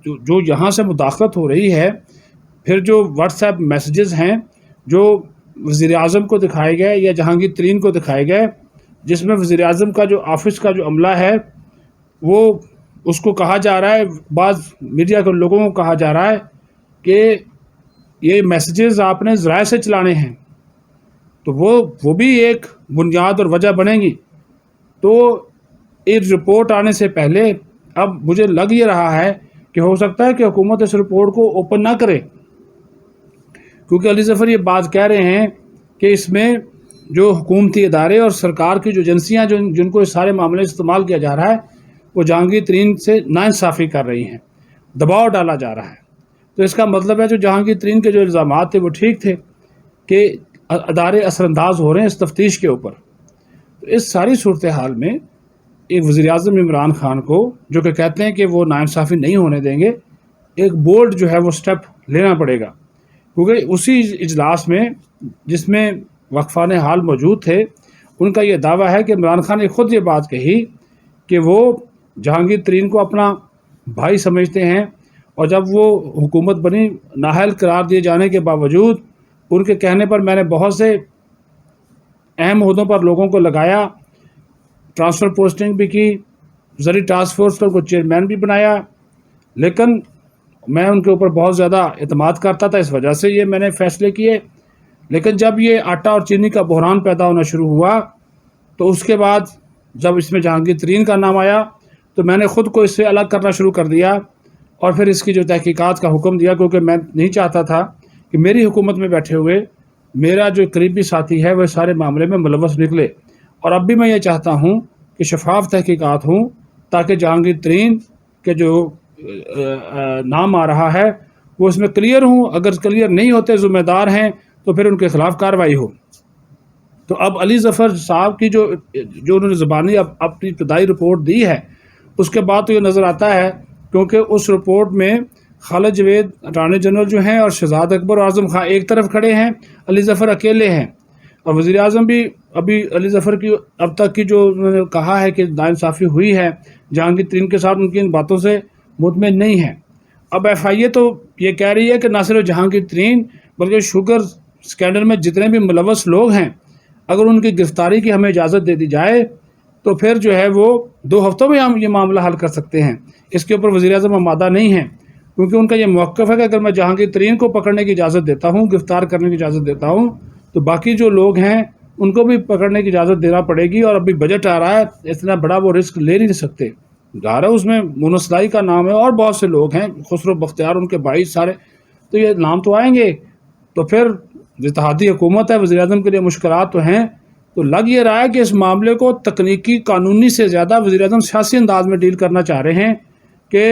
جو یہاں سے مداخلت ہو رہی ہے، پھر جو واٹس ایپ میسیجز ہیں جو وزیر اعظم کو دکھائے گئے یا جہانگیر ترین کو دکھائے گئے، جس میں وزیر اعظم کا جو آفس کا جو عملہ ہے وہ اس کو کہا جا رہا ہے، بعض میڈیا کے لوگوں کو کہا جا رہا ہے کہ یہ میسیجز آپ نے ذرائع سے چلانے ہیں، تو وہ بھی ایک بنیاد اور وجہ بنے گی۔ تو ایک رپورٹ آنے سے پہلے اب مجھے لگ یہ رہا ہے کہ ہو سکتا ہے کہ حکومت اس رپورٹ کو اوپن نہ کرے، کیونکہ علی ظفر یہ بات کہہ رہے ہیں کہ اس میں جو حکومتی ادارے اور سرکار کی جو ایجنسیاں جن کو اس سارے معاملے استعمال کیا جا رہا ہے وہ جہانگیر ترین سے ناانصافی کر رہی ہیں، دباؤ ڈالا جا رہا ہے۔ تو اس کا مطلب ہے جو جہانگیر ترین کے جو الزامات تھے وہ ٹھیک تھے کہ ادارے اثر انداز ہو رہے ہیں اس تفتیش کے اوپر۔ تو اس ساری صورتحال میں ایک وزیر اعظم عمران خان کو جو کہ کہتے ہیں کہ وہ ناانصافی نہیں ہونے دیں گے، ایک بولڈ جو ہے وہ سٹیپ لینا پڑے گا، کیونکہ اسی اجلاس میں جس میں وقفان حال موجود تھے ان کا یہ دعویٰ ہے کہ عمران خان نے خود یہ بات کہی کہ وہ جہانگیر ترین کو اپنا بھائی سمجھتے ہیں، اور جب وہ حکومت بنی نااہل قرار دیے جانے کے باوجود ان کے کہنے پر میں نے بہت سے اہم عہدوں پر لوگوں کو لگایا، ٹرانسفر پوسٹنگ بھی کی، زرعی ٹاسک فورس کو چیئرمین بھی بنایا، لیکن میں ان کے اوپر بہت زیادہ اعتماد کرتا تھا، اس وجہ سے یہ میں نے فیصلے کیے۔ لیکن جب یہ آٹا اور چینی کا بحران پیدا ہونا شروع ہوا تو اس کے بعد جب اس میں جہانگیر ترین کا نام آیا تو میں نے خود کو اس سے الگ کرنا شروع کر دیا اور پھر اس کی جو تحقیقات کا حکم دیا، کیونکہ میں نہیں چاہتا تھا کہ میری حکومت میں بیٹھے ہوئے میرا جو قریبی ساتھی ہے وہ سارے معاملے میں ملوث نکلے۔ اور اب بھی میں یہ چاہتا ہوں کہ شفاف تحقیقات ہوں تاکہ جہانگیر ترین کے جو نام آ رہا ہے وہ اس میں کلیئر ہوں، اگر کلیئر نہیں ہوتے، ذمہ دار ہیں، تو پھر ان کے خلاف کارروائی ہو۔ تو اب علی ظفر صاحب کی جو انہوں نے زبانی اپنی ابتدائی رپورٹ دی ہے اس کے بعد تو یہ نظر آتا ہے، کیونکہ اس رپورٹ میں خالد جوید اٹارنی جنرل جو ہیں اور شہزاد اکبر اور اعظم خان ایک طرف کھڑے ہیں، علی ظفر اکیلے ہیں، اور وزیر اعظم بھی ابھی علی ظفر کی اب تک کی جو انہوں نے کہا ہے کہ ناانصافی ہوئی ہے جہانگیر ترین کے ساتھ، ان کی ان باتوں سے مطمئن نہیں ہے۔ اب ایف آئی اے تو یہ کہہ رہی ہے کہ نہ صرف جہانگیر ترین بلکہ شوگر اسکینڈل میں جتنے بھی ملوث لوگ ہیں اگر ان کی گرفتاری کی ہمیں اجازت دے دی جائے تو پھر جو ہے وہ 2 ہفتوں میں ہم یہ معاملہ حل کر سکتے ہیں۔ اس کے اوپر وزیر اعظم آمادہ نہیں ہیں، کیونکہ ان کا یہ موقف ہے کہ اگر میں جہانگیر ترین کو پکڑنے کی اجازت دیتا ہوں، گرفتار کرنے کی اجازت دیتا ہوں، تو باقی جو لوگ ہیں ان کو بھی پکڑنے کی اجازت دینا پڑے گی، اور ابھی بجٹ آ رہا ہے، اتنا بڑا وہ رسک لے نہیں سکتے۔ ظاہر ہے اس میں مونسلائی کا نام ہے اور بہت سے لوگ ہیں، خسرو بختیار ان کے بھائی سارے، تو یہ نام تو آئیں گے۔ تو پھر اتحادی حکومت ہے، وزیر اعظم کے لیے مشکلات تو ہیں، تو لگ یہ رہا ہے کہ اس معاملے کو تکنیکی قانونی سے زیادہ وزیراعظم سیاسی انداز میں ڈیل کرنا چاہ رہے ہیں کہ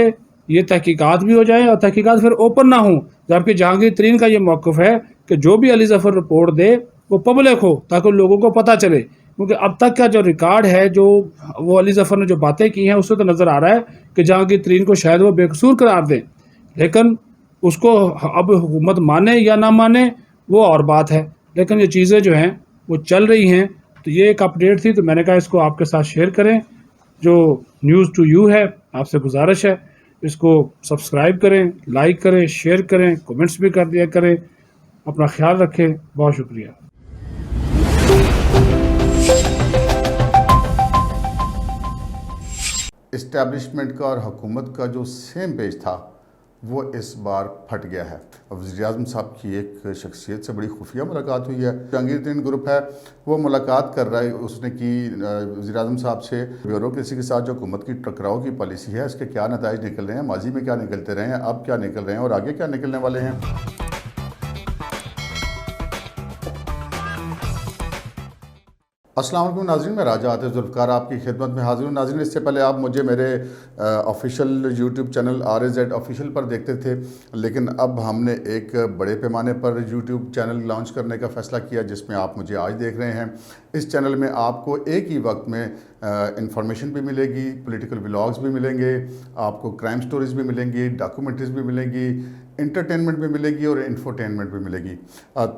یہ تحقیقات بھی ہو جائیں اور تحقیقات پھر اوپن نہ ہوں، جبکہ جہانگیر ترین کا یہ موقف ہے کہ جو بھی علی ظفر رپورٹ دے وہ پبلک ہو تاکہ لوگوں کو پتہ چلے، کیونکہ اب تک کا جو ریکارڈ ہے، جو وہ علی ظفر نے جو باتیں کی ہیں، اس سے تو نظر آ رہا ہے کہ جہانگیر ترین کو شاید وہ بے قصور قرار دیں، لیکن اس کو اب حکومت مانے یا نہ مانے وہ اور بات ہے، لیکن یہ چیزیں جو ہیں وہ چل رہی ہیں۔ تو یہ ایک اپڈیٹ تھی، تو میں نے کہا اس کو آپ کے ساتھ شیئر کریں۔ جو نیوز ٹو یو ہے، آپ سے گزارش ہے اس کو سبسکرائب کریں، لائک کریں، شیئر کریں، کومنٹس بھی کر دیا کریں۔ اپنا خیال رکھیں، بہت شکریہ۔ اسٹیبلشمنٹ کا اور حکومت کا جو سیم پیج تھا وہ اس بار پھٹ گیا ہے۔ وزیر اعظم صاحب کی ایک شخصیت سے بڑی خفیہ ملاقات ہوئی ہے۔ جہانگیر ترین گروپ ہے وہ ملاقات کر رہا ہے، اس نے کی وزیر اعظم صاحب سے بیوروکریسی کے ساتھ جو حکومت کی ٹکراؤ کی پالیسی ہے اس کے کیا نتائج نکل رہے ہیں، ماضی میں کیا نکلتے رہے ہیں، اب کیا نکل رہے ہیں اور آگے کیا نکلنے والے ہیں۔ السلام علیکم ناظرین، میں راجہ عاطف ذوالفقار آپ کی خدمت میں حاضر ہوں۔ ناظرین، اس سے پہلے آپ مجھے میرے official YouTube channel RAZ official پر دیکھتے تھے، لیکن اب ہم نے ایک بڑے پیمانے پر یوٹیوب چینل لانچ کرنے کا فیصلہ کیا جس میں آپ مجھے آج دیکھ رہے ہیں۔ اس چینل میں آپ کو ایک ہی وقت میں انفارمیشن بھی ملے گی، پولیٹیکل ولاگز بھی ملیں گے، آپ کو کرائم سٹوریز بھی ملیں گی، ڈاکومنٹریز بھی ملیں گی، انٹرٹینمنٹ بھی ملے گی اور انفوٹینمنٹ بھی ملے گی۔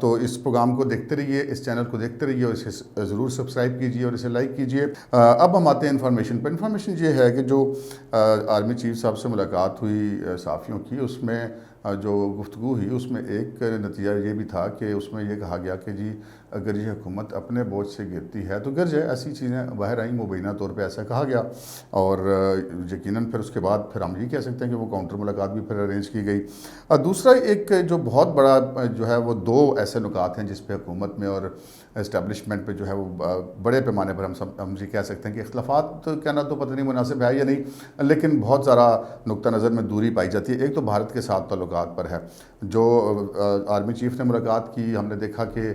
تو اس پروگرام کو دیکھتے رہیے، اس چینل کو دیکھتے رہیے اور اسے ضرور سبسکرائب کیجیے اور اسے لائک کیجیے۔ اب ہم آتے ہیں انفارمیشن پر۔ انفارمیشن یہ ہے کہ جو آرمی چیف صاحب سے ملاقات ہوئی صحافیوں کی، اس میں جو گفتگو ہوئی اس میں ایک نتیجہ یہ بھی تھا کہ اس میں یہ کہا گیا کہ جی اگر یہ حکومت اپنے بوجھ سے گرتی ہے تو گر جائے، ایسی چیزیں باہر آئیں، مبینہ طور پہ ایسا کہا گیا، اور یقیناً پھر اس کے بعد پھر ہم یہ کہہ سکتے ہیں کہ وہ کاؤنٹر ملاقات بھی پھر ارینج کی گئی۔ دوسرا ایک جو بہت بڑا جو ہے وہ دو ایسے نکات ہیں جس پہ حکومت میں اور اسٹیبلشمنٹ پہ جو ہے وہ بڑے پیمانے پر ہم یہ کہہ سکتے ہیں کہ اختلافات کہنا تو پتہ نہیں مناسب ہے یا نہیں، لیکن بہت سارا نقطہ نظر میں دوری پائی جاتی ہے۔ ایک تو بھارت کے ساتھ تعلقات پر ہے۔ جو آرمی چیف نے ملاقات کی، ہم نے دیکھا کہ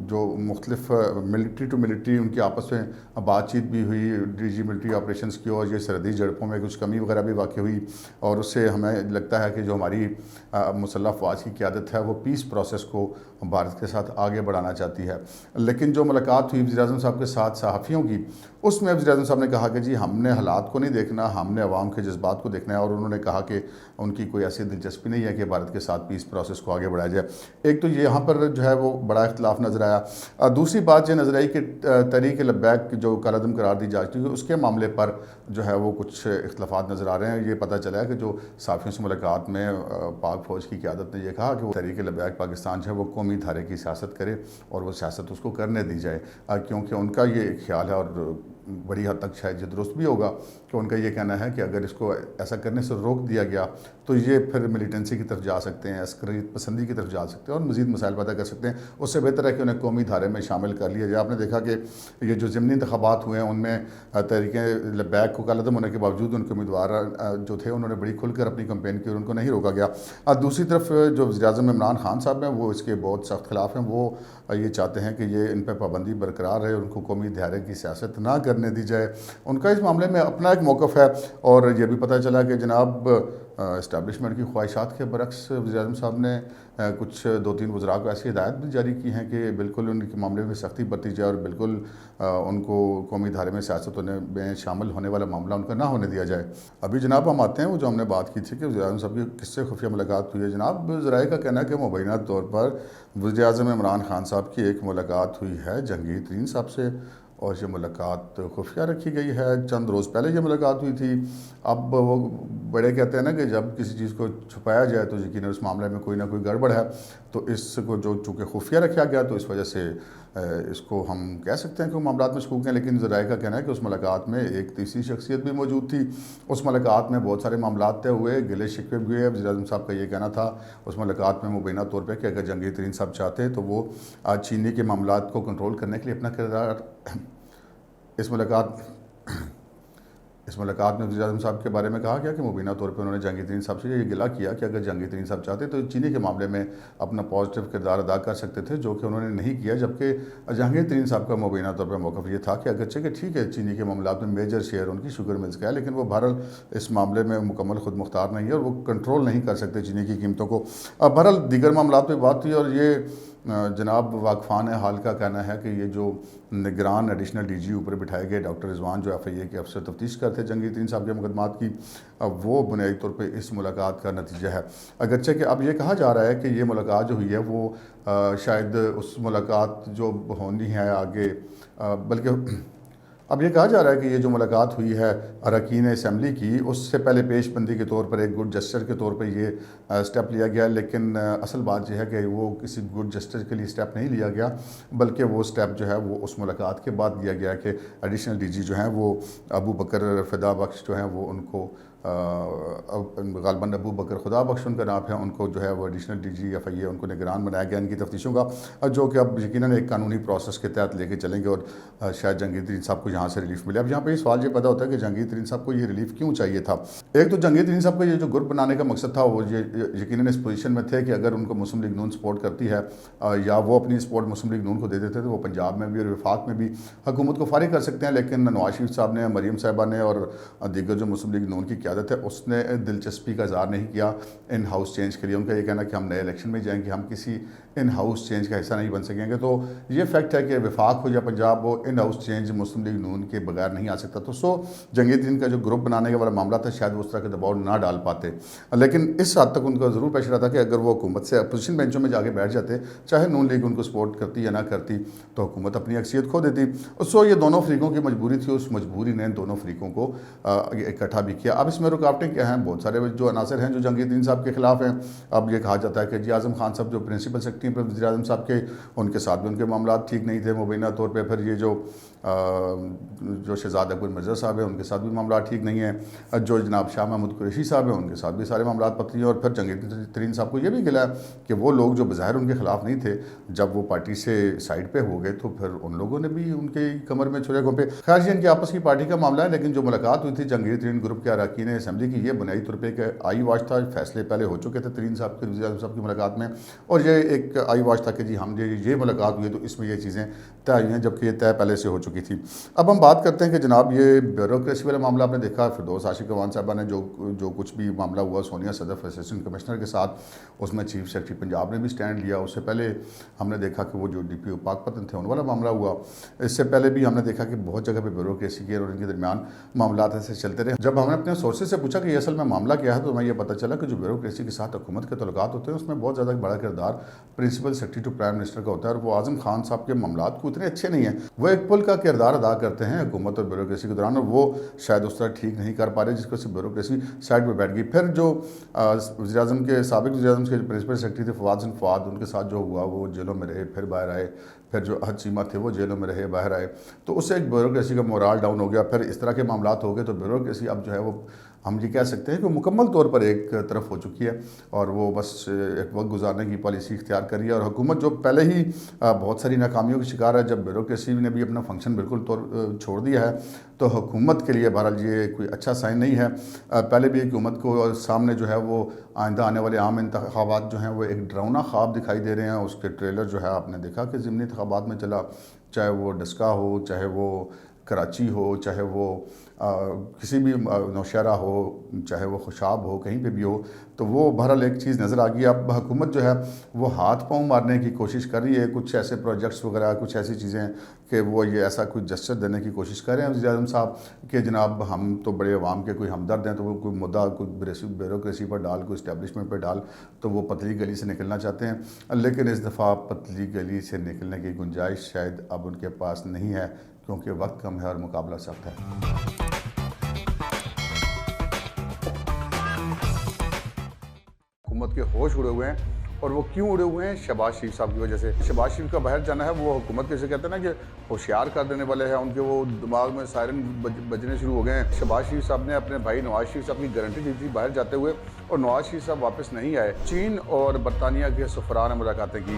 جو مختلف ملٹری ٹو ملٹری ان کی آپس میں بات چیت بھی ہوئی، DG ملٹری آپریشنز کی، اور یہ سرحدی جھڑپوں میں کچھ کمی وغیرہ بھی واقع ہوئی، اور اس سے ہمیں لگتا ہے کہ جو ہماری مسلح افواج کی قیادت ہے وہ پیس پروسیس کو بھارت کے ساتھ آگے بڑھانا چاہتی ہے۔ لیکن جو ملاقات ہوئی وزیر اعظم صاحب کے ساتھ صحافیوں کی، اس میں وزیر اعظم صاحب نے کہا کہ جی ہم نے حالات کو نہیں دیکھنا، ہم نے عوام کے جذبات کو دیکھنا ہے، اور انہوں نے کہا کہ ان کی کوئی ایسی دلچسپی نہیں ہے کہ بھارت کے ساتھ پیس پروسیس کو آگے بڑھایا جائے۔ ایک تو یہاں پر جو ہے وہ بڑا اختلاف نظر آیا۔ دوسری بات یہ نظر آئی کہ تحریک لبیک جو کالعدم قرار دی جا چکی ہے اس کے معاملے پر جو ہے وہ کچھ اختلافات نظر آ رہے ہیں۔ یہ پتہ چلا ہے کہ جو صحافیوں سے ملاقات میں پاک فوج کی قیادت نے یہ کہا کہ وہ تحریک لبیک پاکستان جو ہے وہ قومی دھارے کی سیاست کرے اور وہ سیاست اس کو کرنے دی جائے، کیونکہ ان کا یہ خیال ہے، اور بڑی حد تک شاید یہ درست بھی ہوگا، کہ ان کا یہ کہنا ہے کہ اگر اس کو ایسا کرنے سے روک دیا گیا تو یہ پھر ملیٹنسی کی طرف جا سکتے ہیں، عسکریت پسندی کی طرف جا سکتے ہیں اور مزید مسائل پیدا کر سکتے ہیں۔ اس سے بہتر ہے کہ انہیں قومی دھارے میں شامل کر لیا جائے۔ آپ نے دیکھا کہ یہ جو ضمنی انتخابات ہوئے ہیں ان میں تحریک لبیک کو کالعدم ہونے کے باوجود ان کے امیدوار جو تھے انہوں نے بڑی کھل کر اپنی کمپین کی اور ان کو نہیں روکا گیا۔ دوسری طرف جو وزیر اعظم عمران خان صاحب ہیں وہ اس کے بہت سخت خلاف ہیں، وہ یہ چاہتے ہیں کہ یہ ان پہ پابندی برقرار رہے، ان کو قومی دھارے کی سیاست نہ کرنے دی جائے۔ ان کا اس معاملے میں اپنا ایک موقف ہے، اور یہ بھی پتہ چلا کہ جناب اسٹیبلشمنٹ کی خواہشات کے برعکس وزیر اعظم صاحب نے کچھ 2-3 وزراء کو ایسی ہدایت بھی جاری کی ہیں کہ بالکل ان کے معاملے میں سختی برتی جائے اور بالکل ان کو قومی دھارے میں سیاست میں شامل ہونے والا معاملہ ان کا نہ ہونے دیا جائے۔ ابھی جناب ہم آتے ہیں وہ جو ہم نے بات کی تھی کہ وزیر اعظم صاحب کی کس سے خفیہ ملاقات ہوئی ہے۔ جناب ذرائع کا کہنا ہے کہ مبینہ طور پر وزیر اعظم عمران خان صاحب کی ایک ملاقات ہوئی ہے جہانگیر ترین صاحب سے، اور یہ ملاقات خفیہ رکھی گئی ہے۔ چند روز پہلے یہ ملاقات ہوئی تھی۔ اب وہ بڑے کہتے ہیں نا کہ جب کسی چیز کو چھپایا جائے تو یقیناً اس معاملے میں کوئی نہ کوئی گڑبڑ ہے، تو اس کو جو چونکہ خفیہ رکھا گیا تو اس وجہ سے اس کو ہم کہہ سکتے ہیں کہ وہ معاملات مشکوک ہیں۔ لیکن ذرائع کا کہنا ہے کہ اس ملاقات میں ایک تیسری شخصیت بھی موجود تھی۔ اس ملاقات میں بہت سارے معاملات طے ہوئے، گلے شکوے بھی ہوئے۔ وزیر اعظم صاحب کا یہ کہنا تھا اس ملاقات میں مبینہ طور پہ کہ اگر جہانگیر ترین صاحب چاہتے تو وہ چینی کے معاملات کو کنٹرول کرنے کے لیے اپنا کردار اس ملاقات اس ملاقات میں وزیر اعظم صاحب کے بارے میں کہا گیا کہ مبینہ طور پہ انہوں نے جہانگیر ترین صاحب سے یہ گلہ کیا کہ اگر جہانگیر ترین صاحب چاہتے تو چینی کے معاملے میں اپنا پازیٹیو کردار ادا کر سکتے تھے، جو کہ انہوں نے نہیں کیا، جبکہ جہانگیر ترین صاحب کا مبینہ طور پہ موقف یہ تھا کہ اگرچہ کہ ٹھیک ہے چینی کے معاملات میں میجر شیئر ان کی شوگر ملز کا ہے، لیکن وہ بہرحال اس معاملے میں مکمل خود مختار نہیں ہے اور وہ کنٹرول نہیں کر سکتے چینی کی قیمتوں کو۔ بہرحال دیگر معاملات پہ بات ہوئی، اور یہ جناب واقفان حال کا کہنا ہے کہ یہ جو نگران ایڈیشنل ڈی جی اوپر بٹھائے گئے ڈاکٹر رضوان، جو ایف آئی اے کے افسر تفتیش کرتے جہانگیر ترین صاحب کے مقدمات کی، وہ بنیادی طور پہ اس ملاقات کا نتیجہ ہے۔ اگرچہ کہ اب یہ کہا جا رہا ہے کہ یہ ملاقات جو ہوئی ہے وہ شاید اس ملاقات جو ہونی ہے آگے، بلکہ اب یہ کہا جا رہا ہے کہ یہ جو ملاقات ہوئی ہے اراکین اسمبلی کی، اس سے پہلے پیش بندی کے طور پر ایک گڈ جسٹر کے طور پہ یہ سٹیپ لیا گیا، لیکن اصل بات یہ ہے کہ وہ کسی گڈ جسٹر کے لیے سٹیپ نہیں لیا گیا، بلکہ وہ سٹیپ جو ہے وہ اس ملاقات کے بعد لیا گیا کہ ایڈیشنل ڈی جی جو ہیں وہ ابو بکر فدا بخش جو ہیں وہ ان کو غالباً ابو بکر خدا بخش ان کا نام ہے، ان کو جو ہے وہ ایڈیشنل ڈی جی ایف آئی اے ان کو نگران بنایا گیا ان کی تفتیشوں کا، جو کہ اب یقیناً ایک قانونی پروسیس کے تحت لے کے چلیں گے، اور شاید جہانگیر ترین صاحب کو یہاں سے ریلیف ملے۔ اب یہاں پہ یہ سوال یہ پیدا ہوتا ہے کہ جہانگیر ترین صاحب کو یہ ریلیف کیوں چاہیے تھا؟ ایک تو جہانگیر ترین صاحب کا یہ جو گروپ بنانے کا مقصد تھا وہ یہ یقیناً اس پوزیشن میں تھے کہ اگر ان کو مسلم لیگ نون سپورٹ کرتی ہے یا وہ اپنی سپورٹ مسلم لیگ نون کو دے دیتے تو وہ پنجاب میں بھی اور وفاق میں بھی حکومت کو فارغ کر سکتے ہیں، لیکن نواز شریف صاحب نے، مریم صاحبہ نے اور دیگر جو مسلم لیگ نون کی قیادت ہے اس نے دلچسپی کا اظہار نہیں کیا ان ہاؤس چینج کے لیے۔ ان کا یہ کہنا کہ ہم نئے الیکشن میں جائیں گے، ہم کسی ان ہاؤس چینج کا حصہ نہیں بن سکیں گے۔ تو یہ فیکٹ ہے کہ وفاق ہو یا پنجاب ہو، in house change Muslim League Noon کے بغیر نہیں آ سکتا۔ تو جہانگیر ترین کا جو گروپ بنانے کا والا معاملہ تھا شاید وہ اس طرح کے دباؤ نہ ڈال پاتے، لیکن اس حد تک ان کا ضرور پیش رہا تھا کہ اگر وہ حکومت سے اپوزیشن بینچوں میں جا کے بیٹھ جاتے، چاہے نون لیگ ان کو سپورٹ کرتی یا نہ کرتی، تو حکومت اپنی اکثریت کھو دیتی۔ یہ دونوں فریقوں کی مجبوری تھی، اس مجبوری نے ان دونوں فریقوں کو اکٹھا بھی کیا۔ اب اس میں رکاوٹیں کیا ہیں؟ بہت سارے جو عناصر ہیں جو جہانگیر ترین صاحب کے خلاف ہیں۔ اب یہ کہا جاتا ہے کہ جی اعظم خان صاحب جو پرنسپل سیکرٹری ہیں وزیر اعظم صاحب کے، ان کے ساتھ بھی ان کے معاملات ٹھیک نہیں تھے مبینہ طور پہ۔ پھر یہ جو شہزاد اکبر مرزا صاحب ہیں ان کے ساتھ بھی معاملات ٹھیک نہیں ہیں، جو جناب شاہ محمود قریشی صاحب ہیں ان کے ساتھ بھی سارے معاملات پتری ہیں۔ اور پھر جہانگیر ترین صاحب کو یہ بھی گلا ہے کہ وہ لوگ جو بظاہر ان کے خلاف نہیں تھے، جب وہ پارٹی سے سائڈ پہ ہو گئے تو پھر ان لوگوں نے بھی ان کے کمر میں چھرے گھونپے۔ خیر یہ ان کی آپس کی پارٹی کا معاملہ ہے، لیکن جو ملاقات ہوئی تھی جہانگیر ترین گروپ کے اراکین اسمبلی کی، یہ بنیادی طور پہ ایک آئی واش تھا۔ فیصلے پہلے ہو چکے تھے ترین صاحب کے وزیر اعظم صاحب کی ملاقات میں، اور یہ ایک آئی واش تھا کہ جی ہم یہ ملاقات ہوئی تو اس میں یہ چیزیں طے ہوئی ہیں، جبکہ یہ طے پہلے سے ہو چکی تھی۔ اب ہم بات کرتے ہیں کہ جناب یہ بیوروکریسی والا معاملہ آپ نے دیکھا، فردوس عاشق اعوان صاحبہ نے جو کچھ بھی معاملہ ہوا سونیا صدف اسسٹنٹ کمشنر کے ساتھ، اس میں چیف سیکرٹری پنجاب نے بھی سٹینڈ لیا۔ اس سے پہلے ہم نے دیکھا کہ وہ جو ڈی پی او پاک پتن تھے ان والا معاملہ ہوا۔ اس سے پہلے بھی ہم نے دیکھا کہ بہت جگہ پہ بیوروکریسی کے اور ان کے درمیان معاملات ایسے چلتے رہے۔ جب ہم نے اپنے سورسز سے پوچھا کہ یہ اصل میں معاملہ کیا ہے، تو ہمیں یہ پتہ چلا کہ جو بیوروکریسی کے ساتھ حکومت کے تعلقات ہوتے ہیں اس میں بہت زیادہ بڑا کردار principal secretary to prime minister کا ہوتا ہے، اور وہ اعظم خان صاحب کے معاملات کو اتنے اچھے نہیں ہیں۔ وہ ایک پل کا کردار ادا کرتے ہیں حکومت اور بیوروکریسی کے دوران، اور وہ شاید اس طرح ٹھیک نہیں کر پا رہے، جس کو سے بیوروکریسی سائڈ پہ بیٹھ گئی۔ پھر جو وزیر اعظم کے سابق وزیر اعظم کے پرنسپل سیکرٹری تھے فواد حسن فواد، ان کے ساتھ جو ہوا وہ جیلوں میں رہے، پھر باہر آئے۔ پھر جو احد چیمہ تھے وہ جیلوں میں رہے، باہر آئے، تو اس سے ایک بیوروکریسی کا مورال ڈاؤن ہو گیا۔ پھر اس طرح کے معاملات ہو گئے تو بیوروکریسی اب جو ہے وہ ہم یہ کہہ سکتے ہیں کہ مکمل طور پر ایک طرف ہو چکی ہے، اور وہ بس ایک وقت گزارنے کی پالیسی اختیار کری ہے۔ اور حکومت جو پہلے ہی بہت ساری ناکامیوں کی شکار ہے، جب بیوروکریسی نے بھی اپنا فنکشن بالکل چھوڑ دیا ہے، تو حکومت کے لیے بہرحال یہ کوئی اچھا سائن نہیں ہے۔ پہلے بھی حکومت کو سامنے جو ہے وہ آئندہ آنے والے عام انتخابات جو ہیں وہ ایک ڈراؤنا خواب دکھائی دے رہے ہیں۔ اس کے ٹریلر جو ہے آپ نے دیکھا کہ ضمنی انتخابات میں چلا، چاہے وہ ڈسکا ہو، چاہے وہ کراچی ہو، چاہے وہ کسی بھی نوشہرہ ہو، چاہے وہ خوشاب ہو، کہیں پہ بھی ہو، تو وہ بہرحال ایک چیز نظر آ گئی۔ اب حکومت جو ہے وہ ہاتھ پاؤں مارنے کی کوشش کر رہی ہے، کچھ ایسے پروجیکٹس وغیرہ، کچھ ایسی چیزیں کہ وہ یہ ایسا کوئی جسچر دینے کی کوشش کر رہے ہیں وزیر اعظم صاحب کہ جناب ہم تو بڑے عوام کے کوئی ہمدرد ہیں، تو وہ کوئی مدعا کوئی بیوروکریسی پر ڈال، کوئی اسٹیبلشمنٹ پہ ڈال، تو وہ پتلی گلی سے نکلنا چاہتے ہیں۔ لیکن اس دفعہ پتلی گلی سے نکلنے کی گنجائش شاید اب ان کے پاس نہیں ہے، کیونکہ وقت کم ہے اور مقابلہ سخت ہے۔ حکومت کے ہوش اڑے ہوئے ہیں، اور وہ کیوں اڑے ہوئے ہیں؟ شہباز شریف صاحب کی وجہ سے۔ شہباز شریف کا باہر جانا ہے، وہ حکومت کیسے کہتے ہیں نا کہ ہوشیار کر دینے والے ہیں، ان کے وہ دماغ میں سائرن بجنے شروع ہو گئے ہیں۔ شہباز شریف صاحب نے اپنے بھائی نواز شریف صاحب کی گارنٹی دی تھی باہر جاتے ہوئے، اور نواز شریف صاحب واپس نہیں آئے۔ چین اور برطانیہ کے سفراء نے ملاقاتیں کی۔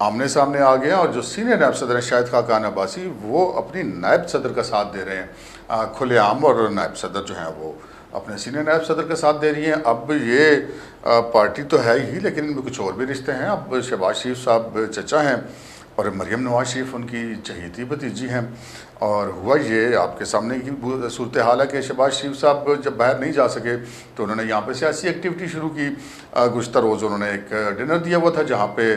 آمنے سامنے آ گئے ہیں اور جو سینئر نائب صدر ہیں شاہد خاقان عباسی وہ اپنی نائب صدر کا ساتھ دے رہے ہیں کھلے عام، اور نائب صدر جو ہیں وہ اپنے سینئر نائب صدر کا ساتھ دے رہی ہیں۔ اب یہ پارٹی تو ہے ہی، لیکن ان میں کچھ اور بھی رشتے ہیں۔ اب شہباز شریف صاحب چچا ہیں اور مریم نواز شریف ان کی چہیتی بھتیجی ہیں، اور ہوا یہ آپ کے سامنے کی صورتحال ہے کہ شہباز شریف صاحب جب باہر نہیں جا سکے تو انہوں نے یہاں پہ سیاسی ایکٹیویٹی شروع کی۔ گزشتہ روز انہوں نے ایک ڈنر دیا ہوا تھا جہاں پہ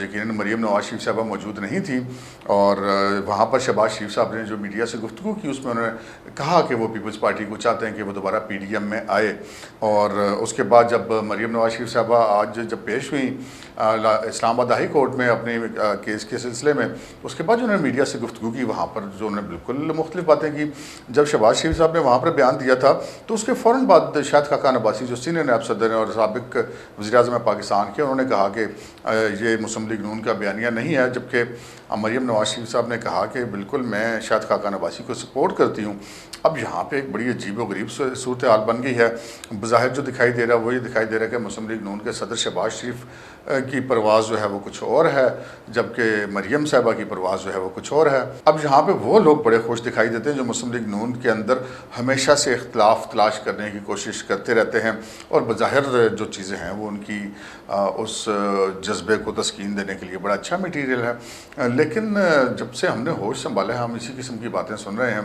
یقیناً مریم نواز شریف صاحبہ موجود نہیں تھی، اور وہاں پر شہباز شریف صاحب نے جو میڈیا سے گفتگو کی اس میں انہوں نے کہا کہ وہ پیپلز پارٹی کو چاہتے ہیں کہ وہ دوبارہ پی ڈی ایم میں آئے۔ اور اس کے بعد جب مریم نواز شریف صاحبہ آج جب پیش ہوئیں اسلام آباد ہائی کورٹ میں اپنے کیس کے سلسلے میں، اس کے بعد جو انہوں نے میڈیا سے گفتگو کی وہاں پر جو انہوں نے بالکل مختلف باتیں کی۔ جب شہباز شریف صاحب نے وہاں پر بیان دیا تھا تو اس کے فوراً بعد شاہد خاقان عباسی جو سینئر نائب صدر ہیں اور سابق وزیر اعظم پاکستان کے، انہوں نے کہا کہ یہ مسلم لیگ نون کا بیانیہ نہیں ہے، جبکہ مریم نواز شریف صاحب نے کہا کہ بالکل میں شاہد خاقان عباسی کو سپورٹ کرتی ہوں۔ اب یہاں پہ ایک بڑی عجیب و غریب صورتحال بن گئی ہے۔ بظاہر جو دکھائی دے رہا ہے وہ یہ دکھائی دے رہا ہے کہ مسلم لیگ نون کے صدر شہباز شریف کی پرواز جو ہے وہ کچھ اور ہے، جبکہ مریم صاحبہ کی پرواز جو ہے وہ کچھ اور ہے۔ اب یہاں پہ وہ لوگ بڑے خوش دکھائی دیتے ہیں جو مسلم لیگ نون کے اندر ہمیشہ سے اختلاف تلاش کرنے کی کوشش کرتے رہتے ہیں، اور بظاہر جو چیزیں ہیں وہ ان کی اس جذبے کو تسکین دینے کے لیے بڑا اچھا میٹیریل ہے۔ لیکن جب سے ہم نے ہوش سنبھالا ہے ہم اسی قسم کی باتیں سن رہے ہیں۔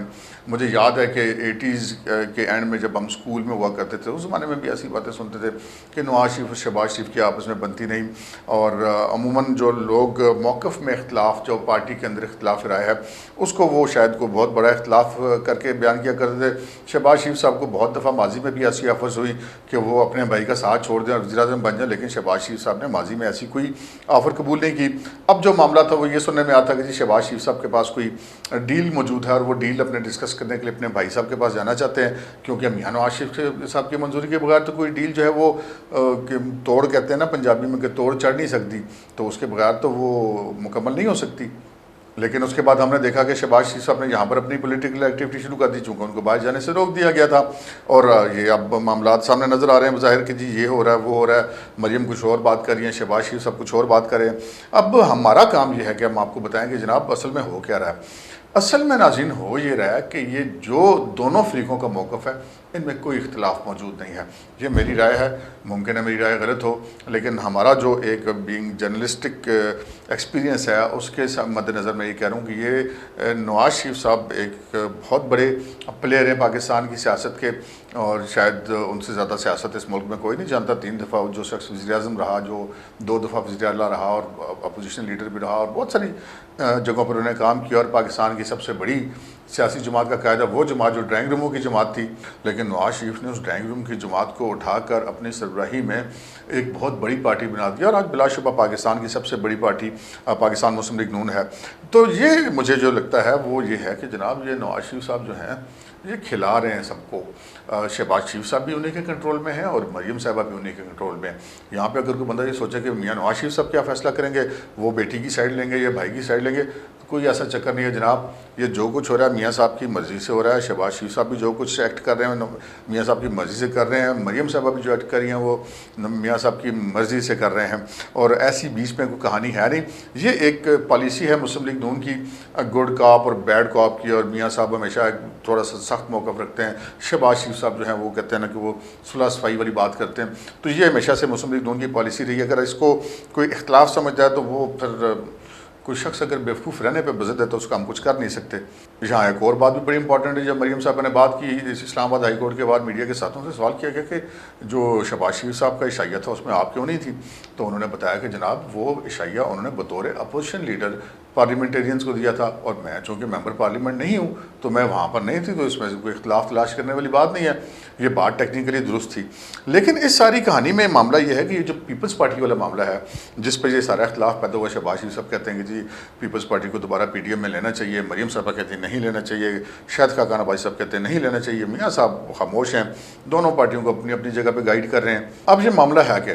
مجھے یاد ہے کہ 80s کے اینڈ میں جب ہم اسکول میں ہوا کرتے تھے اس زمانے میں بھی ایسی باتیں سنتے تھے کہ نواز شریف اور شہباز شریف کی آپس میں بنتی نہیں، اور عموماً جو لوگ موقف میں اختلاف، جو پارٹی کے اندر اختلاف رائے ہے اس کو وہ شاید کو بہت بڑا اختلاف کر کے بیان کیا کرتے تھے۔ شہباز شریف صاحب کو بہت دفعہ ماضی میں بھی ایسی آفرز ہوئی کہ وہ اپنے بھائی کا ساتھ چھوڑ دیں اور وزیر اعظم بن جائیں، لیکن شہباز شریف صاحب نے ماضی میں ایسی کوئی آفر قبول نہیں کی۔ اب جو معاملہ تھا وہ یہ سننے میں آتا کہ جی شہباز شریف صاحب کے پاس کوئی ڈیل موجود ہے اور وہ ڈیل اپنے ڈسکس کرنے کے لیے اپنے بھائی صاحب کے پاس جانا چاہتے ہیں، کیونکہ میاں نواز شریف صاحب کی منظوری کے بغیر تو کوئی ڈیل جو ہے وہ توڑ کہتے ہیں نا پنجابی میں کہ توڑ چڑھ نہیں سکتی، تو اس کے بغیر تو وہ مکمل نہیں ہو سکتی۔ لیکن اس کے بعد ہم نے دیکھا کہ شہباز شریف صاحب نے یہاں پر اپنی پولیٹیکل ایکٹیویٹی شروع کر دی، چونکہ ان کو باہر جانے سے روک دیا گیا تھا، اور یہ اب معاملات سامنے نظر آ رہے ہیں بظاہر کہ جی یہ ہو رہا ہے وہ ہو رہا ہے، مریم کچھ اور بات کر رہی ہیں، شہباز شریف صاحب کچھ اور بات کر رہے ہیں۔ اب ہمارا کام یہ ہے کہ ہم آپ کو بتائیں کہ جناب اصل میں ہو کیا رہا ہے۔ اصل میں ناظرین ہو یہ رہا ہے کہ یہ جو دونوں فریقوں کا موقف ہے ان میں کوئی اختلاف موجود نہیں ہے۔ یہ میری رائے ہے، ممکن ہے میری رائے غلط ہو، لیکن ہمارا جو ایک بینگ جرنلسٹک ایکسپیرینس ہے اس کے مد نظر میں یہ کہہ رہا ہوں کہ یہ نواز شریف صاحب ایک بہت بڑے پلیئر ہیں پاکستان کی سیاست کے، اور شاید ان سے زیادہ سیاست اس ملک میں کوئی نہیں جانتا۔ 3 دفعہ جو شخص وزیر اعظم رہا، جو 2 دفعہ وزیر اعلیٰ رہا اور اپوزیشن لیڈر بھی رہا، اور بہت ساری جگہوں پر انہوں نے کام کیا، اور پاکستان کی سب سے بڑی سیاسی جماعت کا قائد ہے وہ جماعت جو ڈرائنگ روموں کی جماعت تھی، لیکن نواز شریف نے اس ڈرائنگ روم کی جماعت کو اٹھا کر اپنی سربراہی میں ایک بہت بڑی پارٹی بنا دیا، اور آج بلا شبہ پاکستان کی سب سے بڑی پارٹی پاکستان مسلم لیگ نون ہے۔ تو یہ مجھے جو لگتا ہے وہ یہ ہے کہ جناب یہ نواز شریف صاحب جو ہیں یہ کھلا رہے ہیں سب کو۔ شہباز شریف صاحب بھی انہیں کے کنٹرول میں ہیں اور مریم صاحبہ بھی انہیں کے کنٹرول میں ہیں۔ یہاں پہ اگر کوئی بندہ یہ سوچے کہ میاں نواز شریف صاحب کیا فیصلہ کریں گے، وہ بیٹی کی سائڈ لیں گے یا بھائی کی سائڈ لیں گے، کوئی ایسا چکر نہیں ہے جناب۔ یہ جو کچھ ہو رہا ہے میاں صاحب کی مرضی سے ہو رہا ہے۔ شہباز شریف صاحب بھی جو کچھ ایکٹ کر رہے ہیں میاں صاحب کی مرضی سے کر رہے ہیں، مریم صاحبہ بھی جو ایکٹ کر رہی ہیں وہ میاں صاحب کی مرضی سے کر رہے ہیں، اور ایسی بیچ میں کوئی کہانی ہے نہیں۔ یہ ایک پالیسی ہے مسلم لیگ نون کی، گڈ کاپ اور بیڈ کاپ کی، اور میاں صاحب ہمیشہ ایک تھوڑا سا سخت موقف رکھتے ہیں۔ شہباز شریف صاحب جو ہیں وہ کہتے ہیں نا کہ وہ صلح صفائی والی بات کرتے ہیں، تو یہ ہمیشہ سے مسلم لیگ نون کی پالیسی رہی ہے۔ اگر اس کو کوئی اختلاف سمجھتا ہے تو وہ پھر کوئی شخص اگر بیوقوف رہنے پہ بزد ہے تو اس کا ہم کچھ کر نہیں سکتے۔ یہاں ایک اور بات بھی بڑی امپورٹنٹ ہے، جب مریم صاحبہ نے بات کی اسلام آباد ہائی کورٹ کے بعد میڈیا کے ساتھوں سے سوال کیا گیا کہ جو شہباز شریف صاحب کا عشائیہ تھا اس میں آپ کیوں نہیں تھی، تو انہوں نے بتایا کہ جناب وہ عشائیہ انہوں نے بطور اپوزیشن لیڈر پارلیمنٹیرینز کو دیا تھا، اور میں چونکہ ممبر پارلیمنٹ نہیں ہوں تو میں وہاں پر نہیں تھی، تو اس میں کوئی اختلاف تلاش کرنے والی بات نہیں ہے، یہ بات ٹیکنیکلی درست تھی۔ لیکن اس ساری کہانی میں معاملہ یہ ہے کہ یہ جو پیپلز پارٹی والا معاملہ ہے جس پہ یہ سارا اختلاف پیدا ہوا، شہباز شریف صاحب کہتے ہیں کہ جی پیپلز پارٹی کو دوبارہ پی ڈی ایم میں لینا چاہیے، مریم صاحبہ کہتے ہیں نہیں لینا چاہیے، شاہد خاقان عباسی صاحب کہتے ہیں نہیں لینا چاہیے، میاں صاحب خاموش ہیں، دونوں پارٹیوں کو اپنی اپنی جگہ پہ گائیڈ کر رہے ہیں۔ اب یہ معاملہ ہے کہ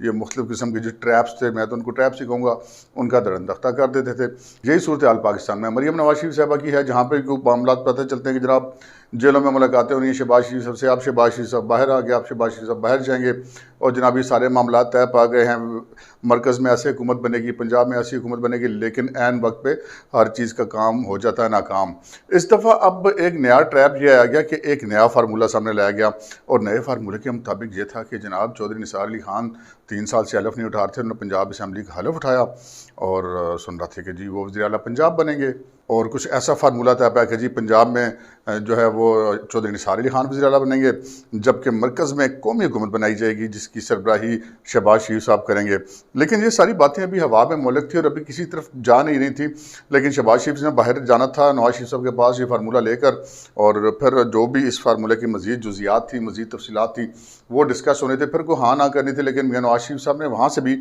یہ مختلف قسم کے جو ٹریپس تھے، میں تو ان کو ٹریپس ہی کہوں گا، ان کا درندختہ کر دیتے تھے۔ یہی صورتحال پاکستان میں مریم نواز شریف صاحبہ کی ہے، جہاں پہ کوئی معاملات پتہ چلتے ہیں کہ جناب جیلوں میں ملاقاتیں ہو رہی ہیں شہباز شریف صاحب سے، اب شہباز شریف صاحب باہر آ گیا، اب شہباز شریف صاحب باہر جائیں گے، اور جناب یہ سارے معاملات طے پا گئے ہیں، مرکز میں ایسی حکومت بنے گی، پنجاب میں ایسی حکومت بنے گی، لیکن عین وقت پہ ہر چیز کا کام ہو جاتا ہے ناکام۔ اس دفعہ اب ایک نیا ٹریپ یہ آیا گیا کہ ایک نیا فارمولہ سامنے لایا گیا، اور نئے فارمولے کے مطابق یہ تھا کہ جناب چودھری نثار علی خان 3 سال سے حلف نہیں اٹھا رہے تھے، انہوں نے پنجاب اسمبلی کا حلف اٹھایا اور سن رہے تھے کہ جی وہ وزیر اعلیٰ پنجاب بنیں گے، اور کچھ ایسا فارمولہ طے پایا کہ جی پنجاب میں جو ہے وہ چودھری نثار علی خان وزیر اعلیٰ بنیں گے، جبکہ مرکز میں قومی حکومت بنائی جائے گی جس کی سربراہی شہباز شریف صاحب کریں گے۔ لیکن یہ ساری باتیں ابھی ہوا میں مولک تھی اور ابھی کسی طرف جا نہیں رہی تھی، لیکن شہباز شریف نے باہر جانا تھا نواز شریف صاحب کے پاس یہ فارمولہ لے کر، اور پھر جو بھی اس فارمولے کی مزید جزیات تھی، مزید تفصیلات تھیں، وہ ڈسکس ہونے تھے، پھر کوئی ہاں نہ کرنی تھی۔ لیکن میاں نواز شریف صاحب نے وہاں سے بھی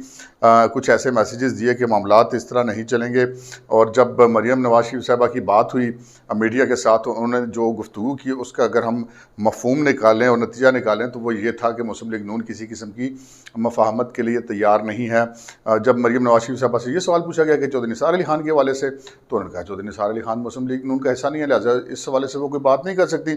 کچھ ایسے میسیجز دیے کہ معاملات اس طرح نہیں چلیں گے، اور جب مریم نواز شریف صاحبہ کی بات ہوئی میڈیا کے ساتھ، انہوں نے جو گفتگو کی اس کا اگر ہم مفہوم نکالیں اور نتیجہ نکالیں تو وہ یہ تھا کہ مسلم لیگ نون کسی قسم کی مفاہمت کے لیے تیار نہیں ہے۔ جب مریم نواز شریف صاحبہ سے یہ سوال پوچھا گیا کہ چودھری نثار علی خان کے حوالے سے، تو انہوں نے کہا چودھری نثار علی خان مسلم لیگ نون کا حصہ نہیں ہے، لہٰذا اس حوالے سے وہ کوئی بات نہیں کر سکتی۔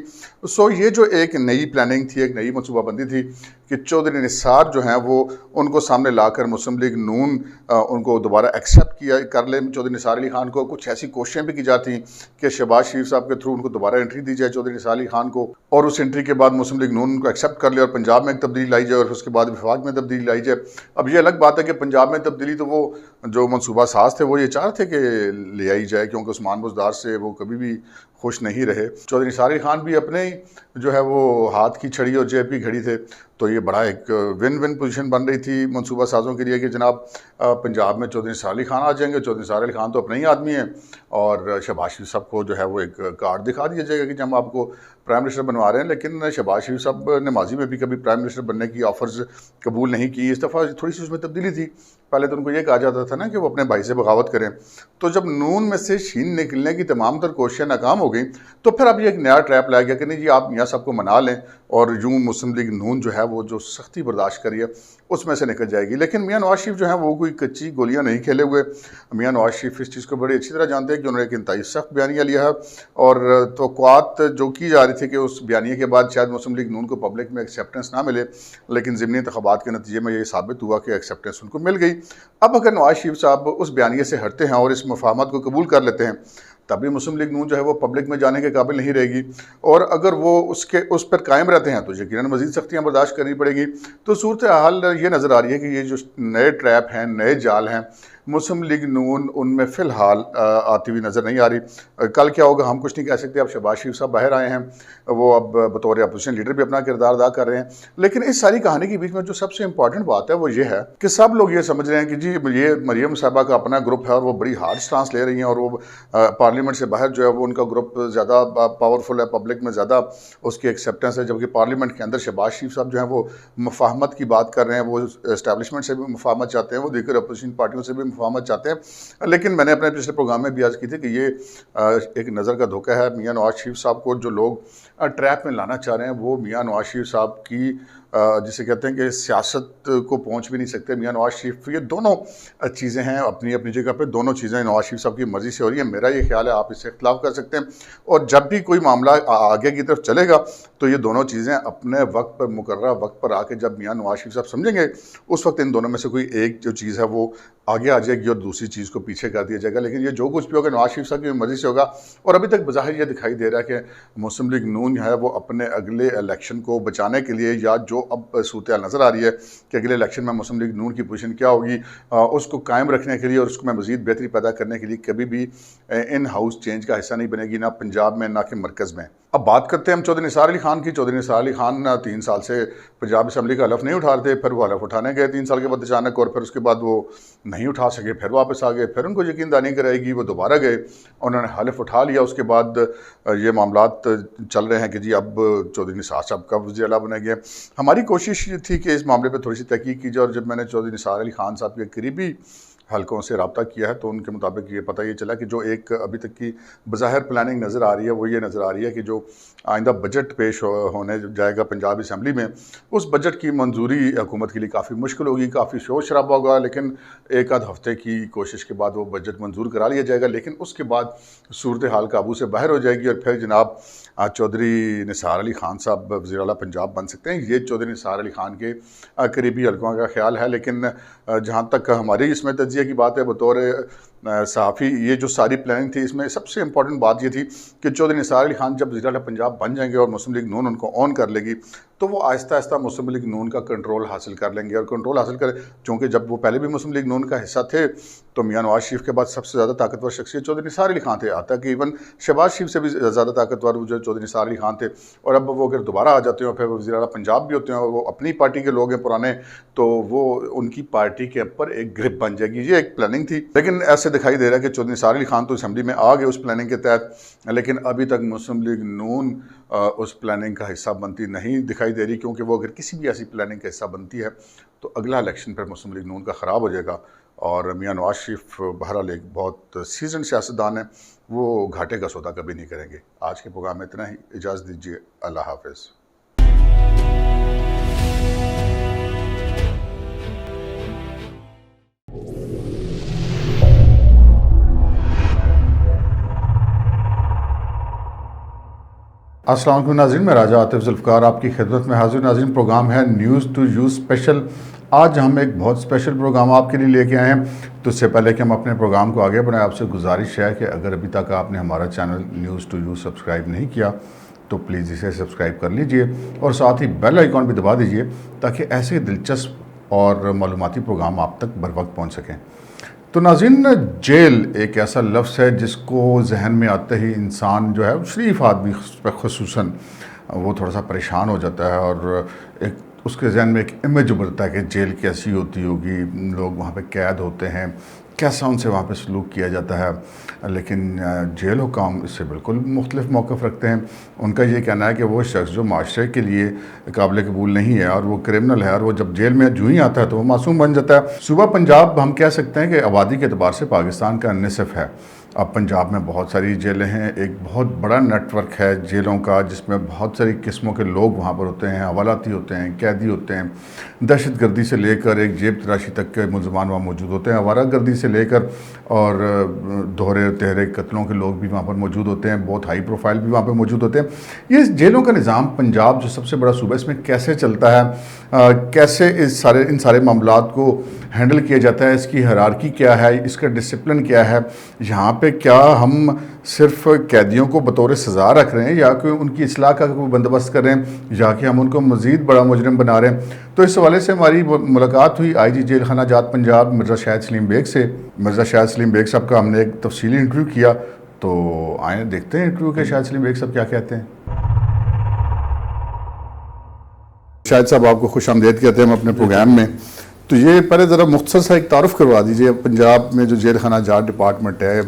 سو یہ جو ایک نئی پلاننگ تھی، ایک نئی منصوبہ بندی تھی کہ چودھری نثار جو ہیں وہ ان کو سامنے لا کر مسلم لیگ نون ان کو دوبارہ ایکسیپٹ کیا کر لے چودھری نثار علی خان کو۔ کچھ ایسی کوششیں بھی کی جاتی کہ شہباز شریف صاحب کے تھرو ان کو دوبارہ انٹری دی جائے چودھری نثار علی خان کو، اور اس انٹری کے بعد مسلم لیگ نون کو ایکسیپٹ کر لے اور پنجاب میں ایک تبدیلی لائی جائے، اور اس کے بعد وفاق میں تبدیلی لائی جائے۔ اب یہ الگ بات ہے کہ پنجاب میں تبدیلی تو وہ جو منصوبہ ساز تھے وہ یہ چاہ رہے تھے کہ لے آئی جائے، کیونکہ عثمان بزدار سے وہ کبھی بھی خوش نہیں رہے۔ چودھری نثار علی خان بھی اپنے ہی جو ہے وہ ہاتھ کی چھڑی اور جیب کی گھڑی تھے، تو یہ بڑا ایک ون ون پوزیشن بن رہی تھی منصوبہ سازوں کے لیے کہ جناب پنجاب میں چودھری نثار علی خان آ جائیں گے، چودھری نثار علی خان تو اپنے ہی آدمی ہیں، اور شہباز شریف صاحب کو جو ہے وہ ایک کارڈ دکھا دیا جائے گا کہ ہم آپ کو پرائم منسٹر بنوا رہے ہیں۔ لیکن شہباز شریف صاحب نے ماضی میں بھی کبھی پرائم منسٹر بننے کی آفرز قبول نہیں کی، اس دفعہ تھوڑی سی اس میں تبدیلی تھی۔ پہلے تو ان کو یہ کہا جاتا تھا نا کہ وہ اپنے بھائی سے بغاوت کریں، تو جب نون میں سے شین نکلنے کی تمام تر کوششیں ناکام ہو گئیں تو پھر اب یہ ایک نیا ٹریپ لایا گیا کہ نہیں جی آپ میاں صاحب کو منا لیں اور یوں مسلم لیگ نون جو ہے وہ جو سختی برداشت کری ہے اس میں سے نکل جائے گی۔ لیکن میاں نواز شریف جو ہیں وہ کوئی کچی گولیاں نہیں کھیلے ہوئے۔ میاں نواز شریف اس چیز کو بڑی اچھی طرح جانتے ہیں کہ انہوں نے ایک انتہائی سخت بیانیہ لیا ہے، اور توقعات جو کی جا رہی تھی کہ اس بیانیے کے بعد شاید مسلم لیگ نون کو پبلک میں ایکسیپٹنس نہ ملے، لیکن ضمنی انتخابات کے نتیجے میں یہ ثابت ہوا کہ ایکسیپٹنس ان کو مل گئی۔ اب اگر نواز شریف صاحب اس بیانیے سے ہٹتے ہیں اور اس مفاہمت کو قبول کر لیتے ہیں، تبھی مسلم لیگ نون جو ہے وہ پبلک میں جانے کے قابل نہیں رہے گی، اور اگر وہ اس پر قائم رہتے ہیں تو یقیناً مزید سختیاں برداشت کرنی پڑے گی۔ تو صورتحال یہ نظر آ رہی ہے کہ یہ جو نئے ٹریپ ہیں، نئے جال ہیں، مسلم لیگ نون ان میں فی الحال آتی ہوئی نظر نہیں آ رہی۔ کل کیا ہوگا ہم کچھ نہیں کہہ سکتے۔ اب شہباز شریف صاحب باہر آئے ہیں، وہ اب بطور اپوزیشن لیڈر بھی اپنا کردار ادا کر رہے ہیں، لیکن اس ساری کہانی کے بیچ میں جو سب سے امپورٹنٹ بات ہے وہ یہ ہے کہ سب لوگ یہ سمجھ رہے ہیں کہ جی یہ مریم صاحبہ کا اپنا گروپ ہے اور وہ بڑی ہارڈ سٹانس لے رہی ہیں، اور وہ پارلیمنٹ سے باہر جو ہے وہ ان کا گروپ زیادہ پاورفل ہے، پبلک میں زیادہ اس کی ایکسیپٹنس ہے، جبکہ پارلیمنٹ کے اندر شہباز شریف صاحب جو ہیں وہ مفاہمت کی بات کر رہے ہیں، وہ اسٹیبلشمنٹ سے بھی مفاہمت چاہتے ہیں، وہ دیگر اپوزیشن پارٹیوں سے بھی مفاہمت چاہتے ہیں۔ لیکن میں نے اپنے پچھلے پروگرام میں بھی عرض کی تھی کہ یہ ایک نظر کا دھوکہ ہے۔ میاں نواز شریف صاحب کو جو لوگ ٹریپ میں لانا چاہ رہے ہیں وہ میاں نواز شریف صاحب کی جسے کہتے ہیں کہ سیاست کو پہنچ بھی نہیں سکتے۔ میاں نواز شریف یہ دونوں چیزیں ہیں اپنی اپنی جگہ پہ، دونوں چیزیں نواز شریف صاحب کی مرضی سے ہو رہی ہیں۔ میرا یہ خیال ہے، آپ اس سے اختلاف کر سکتے ہیں، اور جب بھی کوئی معاملہ آگے کی طرف چلے گا تو یہ دونوں چیزیں اپنے وقت پر، مقررہ وقت پر آ کے جب میاں نواز شریف صاحب سمجھیں گے اس وقت ان دونوں میں سے کوئی ایک جو چیز ہے وہ آگے آ جائے گی اور دوسری چیز کو پیچھے کر دیا جائے گا۔ لیکن یہ جو کچھ بھی ہوگا نواز شریف صاحب کی مرضی سے ہوگا، اور ابھی تک بظاہر یہ دکھائی دے رہا ہے کہ مسلم لیگ نون ہے وہ اپنے اگلے الیکشن کو بچانے کے لیے، یا جو اب صورتحال نظر آ رہی ہے کہ اگلے الیکشن میں مسلم لیگ نون کی پوزیشن کیا ہوگی، اس کو قائم رکھنے کے لیے اور اس کو میں مزید بہتری پیدا کرنے کے لیے کبھی بھی ان ہاؤس چینج کا حصہ نہیں بنے گی، نہ پنجاب میں نہ کہ مرکز میں۔ اب بات کرتے ہیں ہم چودھری نثار علی خان کی۔ چودھری نثار علی خان 3 سال سے پنجاب اسمبلی کا حلف نہیں اٹھا رہے تھے، پھر وہ حلف اٹھانے گئے 3 سال کے بعد اچانک، اور پھر اس کے بعد وہ نہیں اٹھا سکے، پھر واپس آ گئے، پھر ان کو یقین دہانی کرائے گی، وہ دوبارہ گئے، انہوں نے حلف اٹھا لیا۔ اس کے بعد یہ معاملات چل رہے ہیں کہ جی اب چودھری نثار صاحب کب وزیر اعلیٰ بنے گے۔ ہماری کوشش یہ تھی کہ اس معاملے پہ تھوڑی سی تحقیق کی جائے، اور جب میں نے چودھری نثار علی خان صاحب کے قریبی حلقوں سے رابطہ کیا ہے تو ان کے مطابق یہ پتہ یہ چلا کہ جو ایک ابھی تک کی بظاہر پلاننگ نظر آ رہی ہے وہ یہ نظر آ رہی ہے کہ جو آئندہ بجٹ پیش ہونے جائے گا پنجاب اسمبلی میں، اس بجٹ کی منظوری حکومت کے لیے کافی مشکل ہوگی، کافی شور شرابہ ہوگا، لیکن ایک آدھ ہفتے کی کوشش کے بعد وہ بجٹ منظور کرا لیا جائے گا، لیکن اس کے بعد صورتحال قابو سے باہر ہو جائے گی اور پھر جناب چودھری نثار علی خان صاحب وزیر اعلیٰ پنجاب بن سکتے ہیں۔ یہ چودھری نثار علی خان کے قریبی حلقوں کا خیال ہے، لیکن جہاں تک ہماری اس میں تجزیے کی بات ہے بطور صحافی، یہ جو ساری پلاننگ تھی اس میں سب سے امپورٹنٹ بات یہ تھی کہ چودھری نثار علی خان جب وزیر اعلیٰ پنجاب بن جائیں گے اور مسلم لیگ نون ان کو آن کر لے گی تو وہ آہستہ آہستہ مسلم لیگ نون کا کنٹرول حاصل کر لیں گے، اور کنٹرول حاصل کریں چونکہ جب وہ پہلے بھی مسلم لیگ نون کا حصہ تھے تو میاں نواز شریف کے بعد سب سے زیادہ طاقتور شخصیت چودھری نثار علی خان تھے، آتا کہ ایون شہباز شریف سے بھی زیادہ طاقتور جو چودھری نثار علی خان تھے، اور اب وہ اگر دوبارہ آ جاتے ہیں پھر وہ وزیر اعلیٰ پنجاب بھی ہوتے ہیں اور وہ اپنی پارٹی کے لوگ ہیں پرانے، تو وہ ان کی پارٹی کے اوپر ایک گرپ بن جائے گی۔ یہ ایک پلاننگ تھی، لیکن ایسے دکھائی دے رہا ہے کہ چودھری نثار علی خان تو اسمبلی میں آ گئے اس پلاننگ کے تحت، لیکن ابھی تک مسلم لیگ نون اس پلاننگ کا حصہ بنتی نہیں دکھائی دے رہی، کیونکہ وہ اگر کسی بھی ایسی پلاننگ کا حصہ بنتی ہے تو اگلا الیکشن پر مسلم لیگ نون کا خراب ہو جائے گا، اور میاں نواز شریف بہرحال ایک بہت سیزن سیاستدان ہیں، وہ گھاٹے کا سودا کبھی نہیں کریں گے۔ آج کے پروگرام میں اتنا ہی، اجازت دیجیے، اللہ حافظ۔ السلام علیکم ناظرین، میں راجہ عاطف ذوالفقار آپ کی خدمت میں حاضر۔ ناظرین، پروگرام ہے نیوز ٹو یو اسپیشل۔ آج ہم ایک بہت اسپیشل پروگرام آپ کے لیے لے کے آئے ہیں، تو اس سے پہلے کہ ہم اپنے پروگرام کو آگے بڑھائیں، آپ سے گزارش ہے کہ اگر ابھی تک آپ نے ہمارا channel news to you subscribe نہیں کیا تو پلیز اسے سبسکرائب کر لیجئے اور ساتھ ہی بیل آئیکن بھی دبا دیجئے تاکہ ایسے دلچسپ اور معلوماتی پروگرام آپ تک بر وقت پہنچ سکیں۔ تو ناظرین، جیل ایک ایسا لفظ ہے جس کو ذہن میں آتے ہی انسان جو ہے شریف آدمی خصوصاً وہ تھوڑا سا پریشان ہو جاتا ہے، اور ایک اس کے ذہن میں ایک امیج ابھرتا ہے کہ جیل کیسی ہوتی ہوگی، لوگ وہاں پہ قید ہوتے ہیں، کیسا ان سے وہاں پہ سلوک کیا جاتا ہے۔ لیکن جیل حکام اس سے بالکل مختلف موقف رکھتے ہیں۔ ان کا یہ کہنا ہے کہ وہ شخص جو معاشرے کے لیے قابل قبول نہیں ہے اور وہ کرمنل ہے، اور وہ جب جیل میں جو ہی آتا ہے تو وہ معصوم بن جاتا ہے۔ صوبہ پنجاب ہم کہہ سکتے ہیں کہ آبادی کے اعتبار سے پاکستان کا نصف ہے۔ اب پنجاب میں بہت ساری جیلیں ہیں، ایک بہت بڑا نیٹ ورک ہے جیلوں کا، جس میں بہت ساری قسموں کے لوگ وہاں پر ہوتے ہیں، حوالاتی ہوتے ہیں، قیدی ہوتے ہیں، دہشت گردی سے لے کر ایک جیب تراشی تک کے ملزمان وہاں موجود ہوتے ہیں، آوارہ گردی سے لے کر اور دوہرے تہرے قتلوں کے لوگ بھی وہاں پر موجود ہوتے ہیں، بہت ہائی پروفائل بھی وہاں پہ موجود ہوتے ہیں۔ یہ جیلوں کا نظام پنجاب جو سب سے بڑا صوبہ ہے، اس میں کیسے چلتا ہے، کیسے ان سارے معاملات کو ہینڈل کیا جاتا ہے، اس کی ہیرارکی کیا ہے، اس کا ڈسپلن کیا ہے، یہاں پہ کیا ہم صرف قیدیوں کو بطور سزا رکھ رہے ہیں یا کہ ان کی اصلاح کا کوئی بندوبست کر رہے ہیں، یا کہ ہم ان کو مزید بڑا مجرم بنا رہے ہیں۔ تو اس حوالے سے ہماری ملاقات ہوئی آئی جی جیل خانہ جات پنجاب مرزا شاہد سلیم بیگ سے۔ مرزا شاہد سلیم بیگ صاحب کا ہم نے ایک تفصیلی انٹرویو کیا، تو آئیں دیکھتے ہیں انٹرویو کے شاہد سلیم بیگ صاحب کیا کہتے ہیں۔ شاہد صاحب، آپ کو خوش آمدید کہتے ہیں ہم اپنے پروگرام میں۔ تو یہ پہلے ذرا مختصر سا ایک تعارف کروا دیجئے، پنجاب میں جو جیل خانہ جات ڈپارٹمنٹ ہے،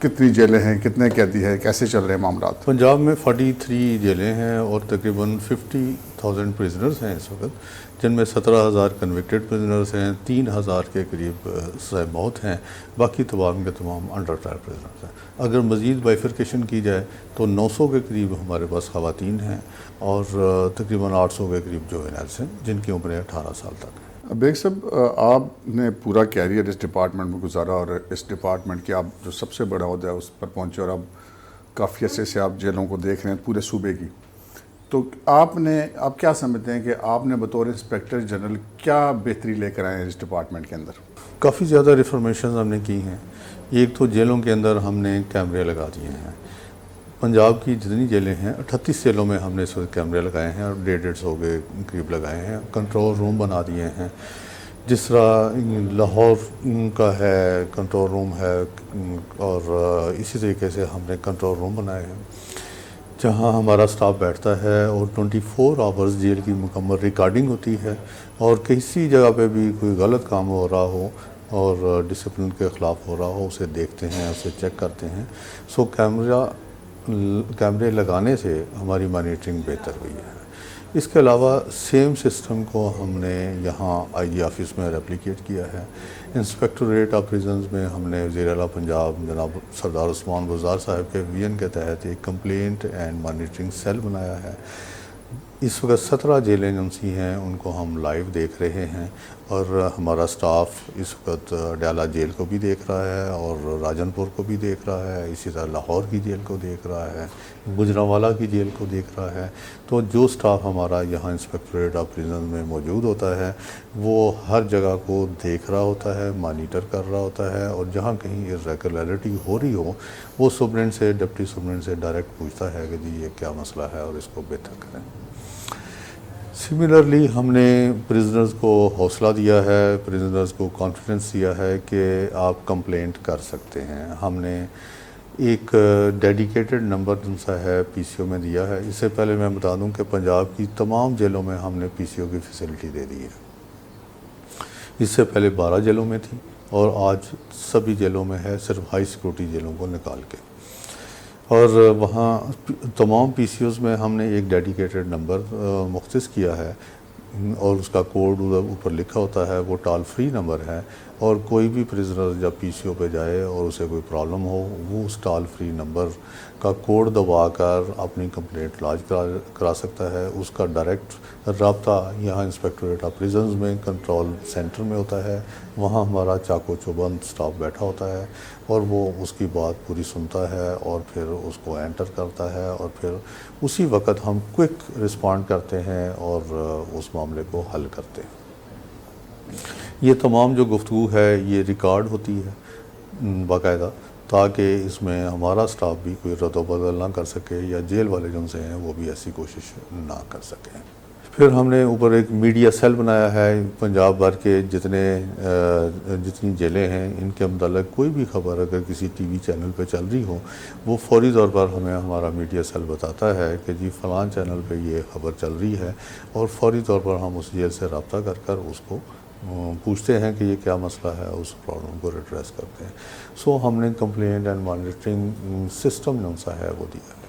کتنی جیلیں ہیں، کتنے قیدی ہیں، کیسے چل رہے ہیں معاملات؟ پنجاب میں 43 جیلیں ہیں اور تقریباً 50,000 پریزنرز ہیں اس وقت، جن میں 17,000 کنوکٹڈ پریزنرز ہیں، 3,000 کے قریب سزائے موت ہیں، باقی تمام کے تمام انڈر ٹرائل پریزنرز ہیں۔ اگر مزید بائیفرکیشن کی جائے تو 900 کے قریب ہمارے پاس خواتین ہیں اور تقریباً 800 کے قریب جوینلز ہیں جن کی عمریں 18 سال تک ہیں۔ بیگ صاحب، آپ نے پورا کیریئر اس ڈپارٹمنٹ میں گزارا، اور اس ڈپارٹمنٹ کے آپ جو سب سے بڑا عہدہ ہے اس پر پہنچے، اور اب کافی عرصے سے آپ جیلوں کو دیکھ رہے ہیں پورے صوبے کی، تو آپ کیا سمجھتے ہیں کہ آپ نے بطور انسپیکٹر جنرل کیا بہتری لے کر آئے ہیں اس ڈپارٹمنٹ کے اندر؟ کافی زیادہ ریفارمیشنز ہم نے کی ہیں۔ ایک تو جیلوں کے اندر ہم نے کیمرے لگا دیے ہیں۔ پنجاب کی جتنی جیلیں ہیں 38 جیلوں میں ہم نے اس وقت کیمرے لگائے ہیں، اور 150 کے قریب لگائے ہیں۔ کنٹرول روم بنا دیے ہیں، جس طرح لاہور کا ہے کنٹرول روم ہے، اور اسی طریقے سے ہم نے کنٹرول روم بنائے ہیں جہاں ہمارا سٹاف بیٹھتا ہے اور 24 آورز جیل کی مکمل ریکارڈنگ ہوتی ہے، اور کسی جگہ پہ بھی کوئی غلط کام ہو رہا ہو اور ڈسپلن کے خلاف ہو رہا ہو اسے دیکھتے ہیں، اسے چیک کرتے ہیں۔ سو کیمرے لگانے سے ہماری مانیٹرنگ بہتر ہوئی ہے۔ اس کے علاوہ سیم سسٹم کو ہم نے یہاں آئی جی آفس میں ریپلیکیٹ کیا ہے۔ انسپیکٹریٹ آف پریزنز میں ہم نے وزیر اعلیٰ پنجاب جناب سردار عثمان بزدار صاحب کے ویژن کے تحت ایک کمپلینٹ اینڈ مانیٹرنگ سیل بنایا ہے. اس وقت 17 جیلیں جو سی ہیں ان کو ہم لائیو دیکھ رہے ہیں، اور ہمارا سٹاف اس وقت ڈیالہ جیل کو بھی دیکھ رہا ہے اور راجن پور کو بھی دیکھ رہا ہے، اسی طرح لاہور کی جیل کو دیکھ رہا ہے، گجرانوالہ کی جیل کو دیکھ رہا ہے. تو جو سٹاف ہمارا یہاں انسپیکٹریٹ آف پریزن میں موجود ہوتا ہے وہ ہر جگہ کو دیکھ رہا ہوتا ہے، مانیٹر کر رہا ہوتا ہے، اور جہاں کہیں ارریگولرٹی ہو رہی ہو وہ سپرنٹ سے، ڈپٹی سپرنٹ سے ڈائریکٹ پوچھتا ہے کہ جی یہ کیا مسئلہ ہے اور اس کو بہتر کریں. سملرلی ہم نے پریزنرز کو حوصلہ دیا ہے، پریزنرز کو کانفیڈنس دیا ہے کہ آپ کمپلینٹ کر سکتے ہیں. ہم نے ایک ڈیڈیکیٹڈ نمبر جن سا ہے پی سی او میں دیا ہے. اس سے پہلے میں بتا دوں کہ پنجاب کی تمام جیلوں میں ہم نے پی سی او کی فیسلٹی دے دی ہے. اس سے پہلے 12 جیلوں میں تھی اور آج سبھی جیلوں میں ہے، صرف ہائی سیکورٹی جیلوں کو نکال کے. اور وہاں تمام پی سی اوز میں ہم نے ایک ڈیڈیکیٹڈ نمبر مختص کیا ہے، اور اس کا کوڈ اوپر لکھا ہوتا ہے. وہ ٹال فری نمبر ہے، اور کوئی بھی پریزنر جب پی سی او پہ جائے اور اسے کوئی پرابلم ہو وہ اس ٹال فری نمبر کا کوڈ دبا کر اپنی کمپلینٹ لاج کرا سکتا ہے. اس کا ڈائریکٹ رابطہ یہاں انسپیکٹریٹ آف پریزنز میں کنٹرول سینٹر میں ہوتا ہے. وہاں ہمارا چاقو چوبند سٹاف بیٹھا ہوتا ہے اور وہ اس کی بات پوری سنتا ہے اور پھر اس کو انٹر کرتا ہے، اور پھر اسی وقت ہم کوئک رسپانڈ کرتے ہیں اور اس معاملے کو حل کرتے ہیں. یہ تمام جو گفتگو ہے یہ ریکارڈ ہوتی ہے باقاعدہ، تاکہ اس میں ہمارا سٹاف بھی کوئی رد و بدل نہ کر سکے، یا جیل والے جن سے ہیں وہ بھی ایسی کوشش نہ کر سکیں. پھر ہم نے اوپر ایک میڈیا سیل بنایا ہے. پنجاب بھر کے جتنی جیلیں ہیں ان کے متعلق کوئی بھی خبر اگر کسی ٹی وی چینل پہ چل رہی ہو وہ فوری طور پر ہمیں ہمارا میڈیا سیل بتاتا ہے کہ جی فلاں چینل پہ یہ خبر چل رہی ہے، اور فوری طور پر ہم اس جیل سے رابطہ کر کر اس کو پوچھتے ہیں کہ یہ کیا مسئلہ ہے، اس پرابلم کو ریڈریس کرتے ہیں. سو ہم نے کمپلینٹ اینڈ مانیٹرنگ سسٹم جو سا ہے وہ دیا ہے.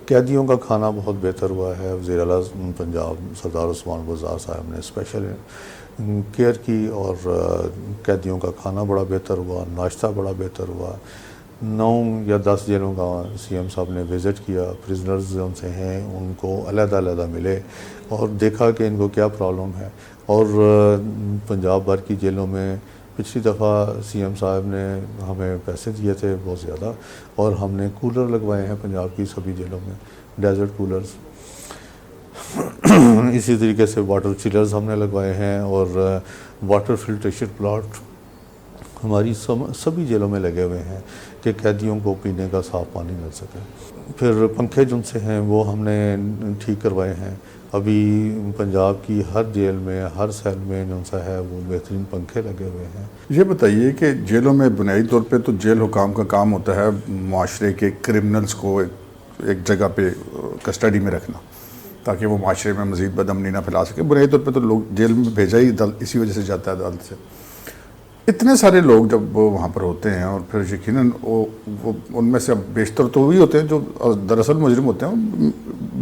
قیدیوں کا کھانا بہت بہتر ہوا ہے. وزیر اعلیٰ پنجاب سردار عثمان بزدار صاحب نے اسپیشل کیئر کی، اور قیدیوں کا کھانا بڑا بہتر ہوا، ناشتہ بڑا بہتر ہوا. 9 یا 10 جیلوں کا سی ایم صاحب نے وزٹ کیا. پریزنرز جو سے ہیں ان کو علیحدہ علیحدہ ملے اور دیکھا کہ ان کو کیا پرابلم ہے. اور پنجاب بھر کی جیلوں میں پچھلی دفعہ سی ایم صاحب نے ہمیں پیسے دیے تھے بہت زیادہ، اور ہم نے کولر لگوائے ہیں پنجاب کی سبھی جیلوں میں، ڈیزرٹ کولرز. اسی طریقے سے واٹر چلرز ہم نے لگوائے ہیں، اور واٹر فلٹریشن پلانٹ ہماری سبھی جیلوں میں لگے ہوئے ہیں کہ قیدیوں کو پینے کا صاف پانی مل سکے. پھر پنکھے جن سے ہیں وہ ہم نے ٹھیک کروائے ہیں. ابھی پنجاب کی ہر جیل میں، ہر سیل میں جن سا ہے وہ بہترین پنکھے لگے ہوئے ہیں. یہ بتائیے کہ جیلوں میں بنیادی طور پہ تو جیل حکام کا کام ہوتا ہے معاشرے کے کرمنلز کو ایک جگہ پہ کسٹڈی میں رکھنا تاکہ وہ معاشرے میں مزید بد امنی نہ پھیلا سکے. بنیادی طور پہ تو لوگ جیل میں بھیجا ہی اسی وجہ سے جاتا ہے عدالت سے. اتنے سارے لوگ جب وہ وہاں پر ہوتے ہیں، اور پھر یقیناً وہ ان میں سے اب بیشتر تو وہی ہوتے ہیں جو دراصل مجرم ہوتے ہیں،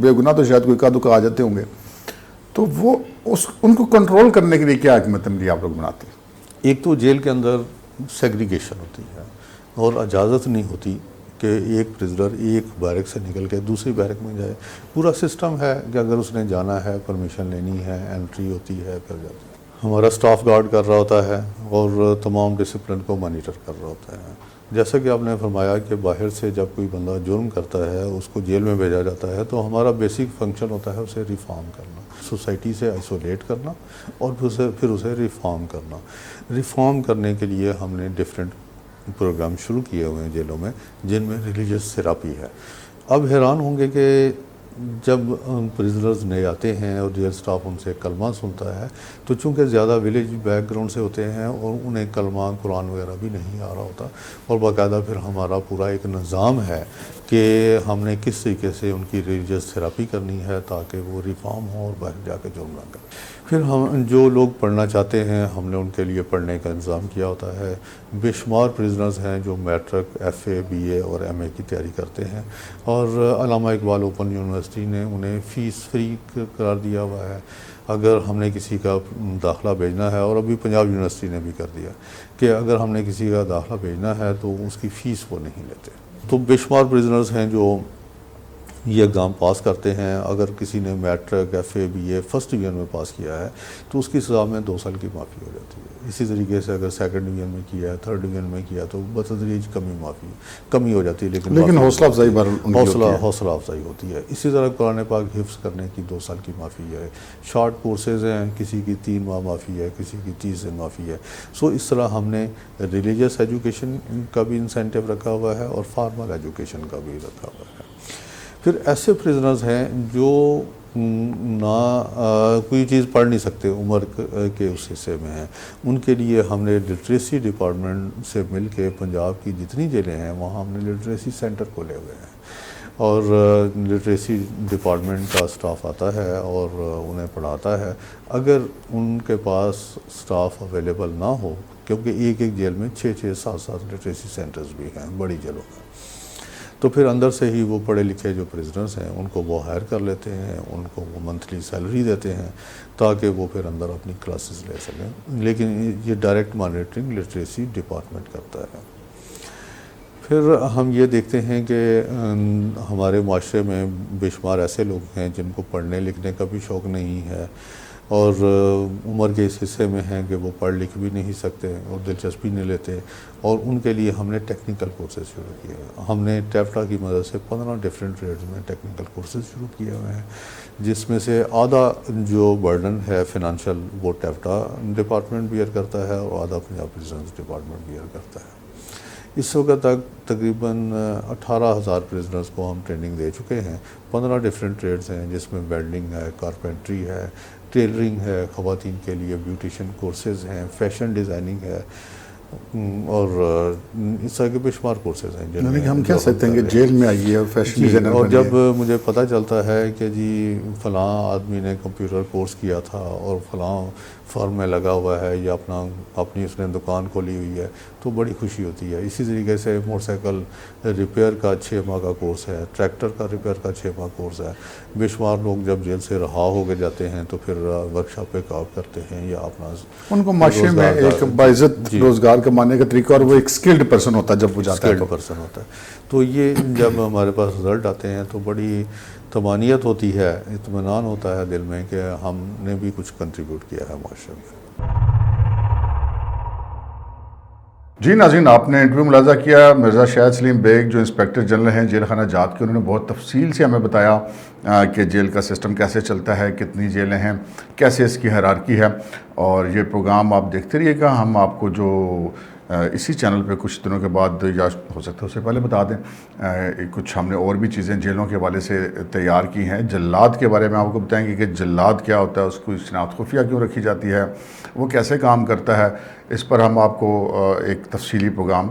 بے گناہ تو شاید کوئی کا دکا آ جاتے ہوں گے. تو وہ ان کو کنٹرول کرنے کے لیے کیا حکمت عملی آپ لوگ بناتے ہیں؟ ایک تو جیل کے اندر سیگریگیشن ہوتی ہے اور اجازت نہیں ہوتی کہ ایک پریزنر ایک بیرک سے نکل کے دوسری بیرک میں جائے. پورا سسٹم ہے کہ اگر اس نے جانا ہے، پرمیشن لینی ہے، انٹری ہوتی ہے، پھر جاتا ہے. ہمارا سٹاف گارڈ کر رہا ہوتا ہے اور تمام ڈسپلن کو مانیٹر کر رہا ہوتا ہے. جیسا کہ آپ نے فرمایا کہ باہر سے جب کوئی بندہ جرم کرتا ہے اس کو جیل میں بھیجا جاتا ہے تو ہمارا بیسک فنکشن ہوتا ہے اسے ریفارم کرنا، سوسائٹی سے آئسولیٹ کرنا، اور پھر اسے ریفارم کرنا. ریفارم کرنے کے لیے ہم نے ڈفرینٹ پروگرام شروع کیے ہوئے ہیں جیلوں میں، جن میں ریلیجس تھراپی ہے. اب حیران ہوں گے کہ جب پریزنرز نئے آتے ہیں اور جیل سٹاف ان سے کلمہ سنتا ہے تو چونکہ زیادہ ولیج بیک گراؤنڈ سے ہوتے ہیں اور انہیں کلمہ قرآن وغیرہ بھی نہیں آ رہا ہوتا، اور باقاعدہ پھر ہمارا پورا ایک نظام ہے کہ ہم نے کس طریقے سے ان کی ریلیجس تھراپی کرنی ہے تاکہ وہ ریفارم ہوں اور باہر جا کے جرم نہ کریں۔ پھر ہم جو لوگ پڑھنا چاہتے ہیں ہم نے ان کے لیے پڑھنے کا انتظام کیا ہوتا ہے۔ بے شمار پرزنرز ہیں جو میٹرک، ایف اے، بی اے اور ایم اے کی تیاری کرتے ہیں، اور علامہ اقبال اوپن یونیورسٹی نے انہیں فیس فری قرار دیا ہوا ہے۔ اگر ہم نے کسی کا داخلہ بھیجنا ہے، اور ابھی پنجاب یونیورسٹی نے بھی کر دیا کہ اگر ہم نے کسی کا داخلہ بھیجنا ہے تو اس کی فیس وہ نہیں لیتے۔ تو بے شمار پرزنرز ہیں جو یہ ایگزام پاس کرتے ہیں۔ اگر کسی نے matric, F A, B A first division میں پاس کیا ہے تو اس کی سزا میں 2 سال کی معافی ہو جاتی ہے۔ اسی طریقے سے اگر سیکنڈ ڈویژن میں کیا ہے، تھرڈ ڈویژن میں کیا تو بتدریج کمی ہو جاتی ہے، لیکن حوصلہ افزائی حوصلہ افزائی ہوتی ہے۔ اسی طرح قرآن پاک حفظ کرنے کی 2 سال کی معافی ہے۔ شارٹ کورسز ہیں، کسی کی 3 ماہ معافی ہے، کسی کی 30 دن معافی ہے۔ سو اس طرح ہم نے ریلیجس ایجوکیشن کا بھی انسینٹیو رکھا ہوا ہے اور فارمل ایجوکیشن کا بھی رکھا ہوا ہے۔ پھر ایسے پرزنرز ہیں جو نہ کوئی چیز پڑھ نہیں سکتے، عمر کے اس حصے میں ہیں، ان کے لیے ہم نے لٹریسی ڈپارٹمنٹ سے مل کے پنجاب کی جتنی جیلیں ہیں وہاں ہم نے لٹریسی سینٹر کھولے ہوئے ہیں، اور لٹریسی ڈپارٹمنٹ کا سٹاف آتا ہے اور انہیں پڑھاتا ہے۔ اگر ان کے پاس سٹاف اویلیبل نہ ہو، کیونکہ ایک جیل میں 6-6، 7-7 لٹریسی سینٹرز بھی ہیں بڑی جیلوں میں، تو پھر اندر سے ہی وہ پڑھے لکھے جو پرزنرز ہیں ان کو وہ ہائر کر لیتے ہیں، ان کو وہ منتھلی سیلری دیتے ہیں تاکہ وہ پھر اندر اپنی کلاسز لے سکیں، لیکن یہ ڈائریکٹ مانیٹرنگ لٹریسی ڈپارٹمنٹ کرتا ہے۔ پھر ہم یہ دیکھتے ہیں کہ ہمارے معاشرے میں بے شمار ایسے لوگ ہیں جن کو پڑھنے لکھنے کا بھی شوق نہیں ہے، اور عمر کے اس حصے میں ہیں کہ وہ پڑھ لکھ بھی نہیں سکتے اور دلچسپی نہیں لیتے، اور ان کے لیے ہم نے ٹیکنیکل کورسز شروع کیے ہیں۔ ہم نے ٹیفٹا کی مدد سے 15 ڈفرینٹ ٹریڈز میں ٹیکنیکل کورسز شروع کیے ہوئے ہیں، جس میں سے آدھا جو برڈن ہے فائنانشیل وہ ٹیفٹا ڈپارٹمنٹ بیئر کرتا ہے اور آدھا پنجاب پرزنرز ڈپارٹمنٹ بیئر کرتا ہے۔ اس وقت تک تقریباً 18,000 پرزنرز کو ہم ٹریننگ دے چکے ہیں۔ 15 ڈفرینٹ ٹریڈز ہیں جس میں ویلڈنگ ہے، کارپینٹری ہے، ٹیلرنگ ہے، خواتین کے لیے بیوٹیشن کورسز ہیں، فیشن ڈیزائننگ ہے، اور اس طرح کے بے شمار کورسز ہیں۔ یعنی کہ ہم کہہ سکتے ہیں کہ جیل میں آئیے اور فیشن ڈیزائنر اور بنیے۔ جب مجھے پتہ چلتا ہے کہ جی فلاں آدمی نے کمپیوٹر کورس کیا تھا اور فلاں فارم میں لگا ہوا ہے یا اپنی اس نے دکان کھولی ہوئی ہے تو بڑی خوشی ہوتی ہے۔ اسی طریقے سے موٹر سائیکل ریپیئر کا 6 ماہ کا کورس ہے، ٹریکٹر کا ریپیئر کا 6 ماہ کورس ہے۔ بے شمار لوگ جب جیل سے رہا ہو کے جاتے ہیں تو پھر ورکشاپ پہ کام کرتے ہیں یا اپنا ان کو معاشرے میں ایک باعزت روزگار کمانے کا طریقہ، اور وہ ایک سکلڈ پرسن ہوتا ہے جب وہ جاتا ہے، سکلڈ پرسن ہوتا ہے۔ تو یہ جب ہمارے پاس رزلٹ آتے ہیں تو بڑی طمانینت ہوتی ہے، اطمینان ہوتا ہے دل میں کہ ہم نے بھی کچھ کنٹریبیوٹ کیا ہے معاشرے میں۔ جی ناظرین، آپ نے انٹرویو ملاحظہ کیا مرزا شاہد سلیم بیگ جو انسپیکٹر جنرل ہیں جیل خانہ جات کے، انہوں نے بہت تفصیل سے ہمیں بتایا کہ جیل کا سسٹم کیسے چلتا ہے، کتنی جیلیں ہیں، کیسے اس کی ہیرارکی ہے۔ اور یہ پروگرام آپ دیکھتے رہیے گا، ہم آپ کو جو اسی چینل پہ کچھ دنوں کے بعد، یا ہو سکتا ہے اس سے پہلے بتا دیں، کچھ ہم نے اور بھی چیزیں جیلوں کے حوالے سے تیار کی ہیں۔ جلاد کے بارے میں آپ کو بتائیں گے کہ جلاد کیا ہوتا ہے، اس کو شناخت خفیہ کیوں رکھی جاتی ہے، وہ کیسے کام کرتا ہے، اس پر ہم آپ کو ایک تفصیلی پروگرام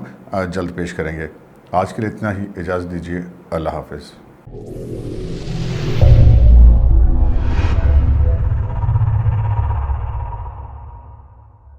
جلد پیش کریں گے۔ آج کے لیے اتنا ہی، اجازت دیجیے، اللہ حافظ۔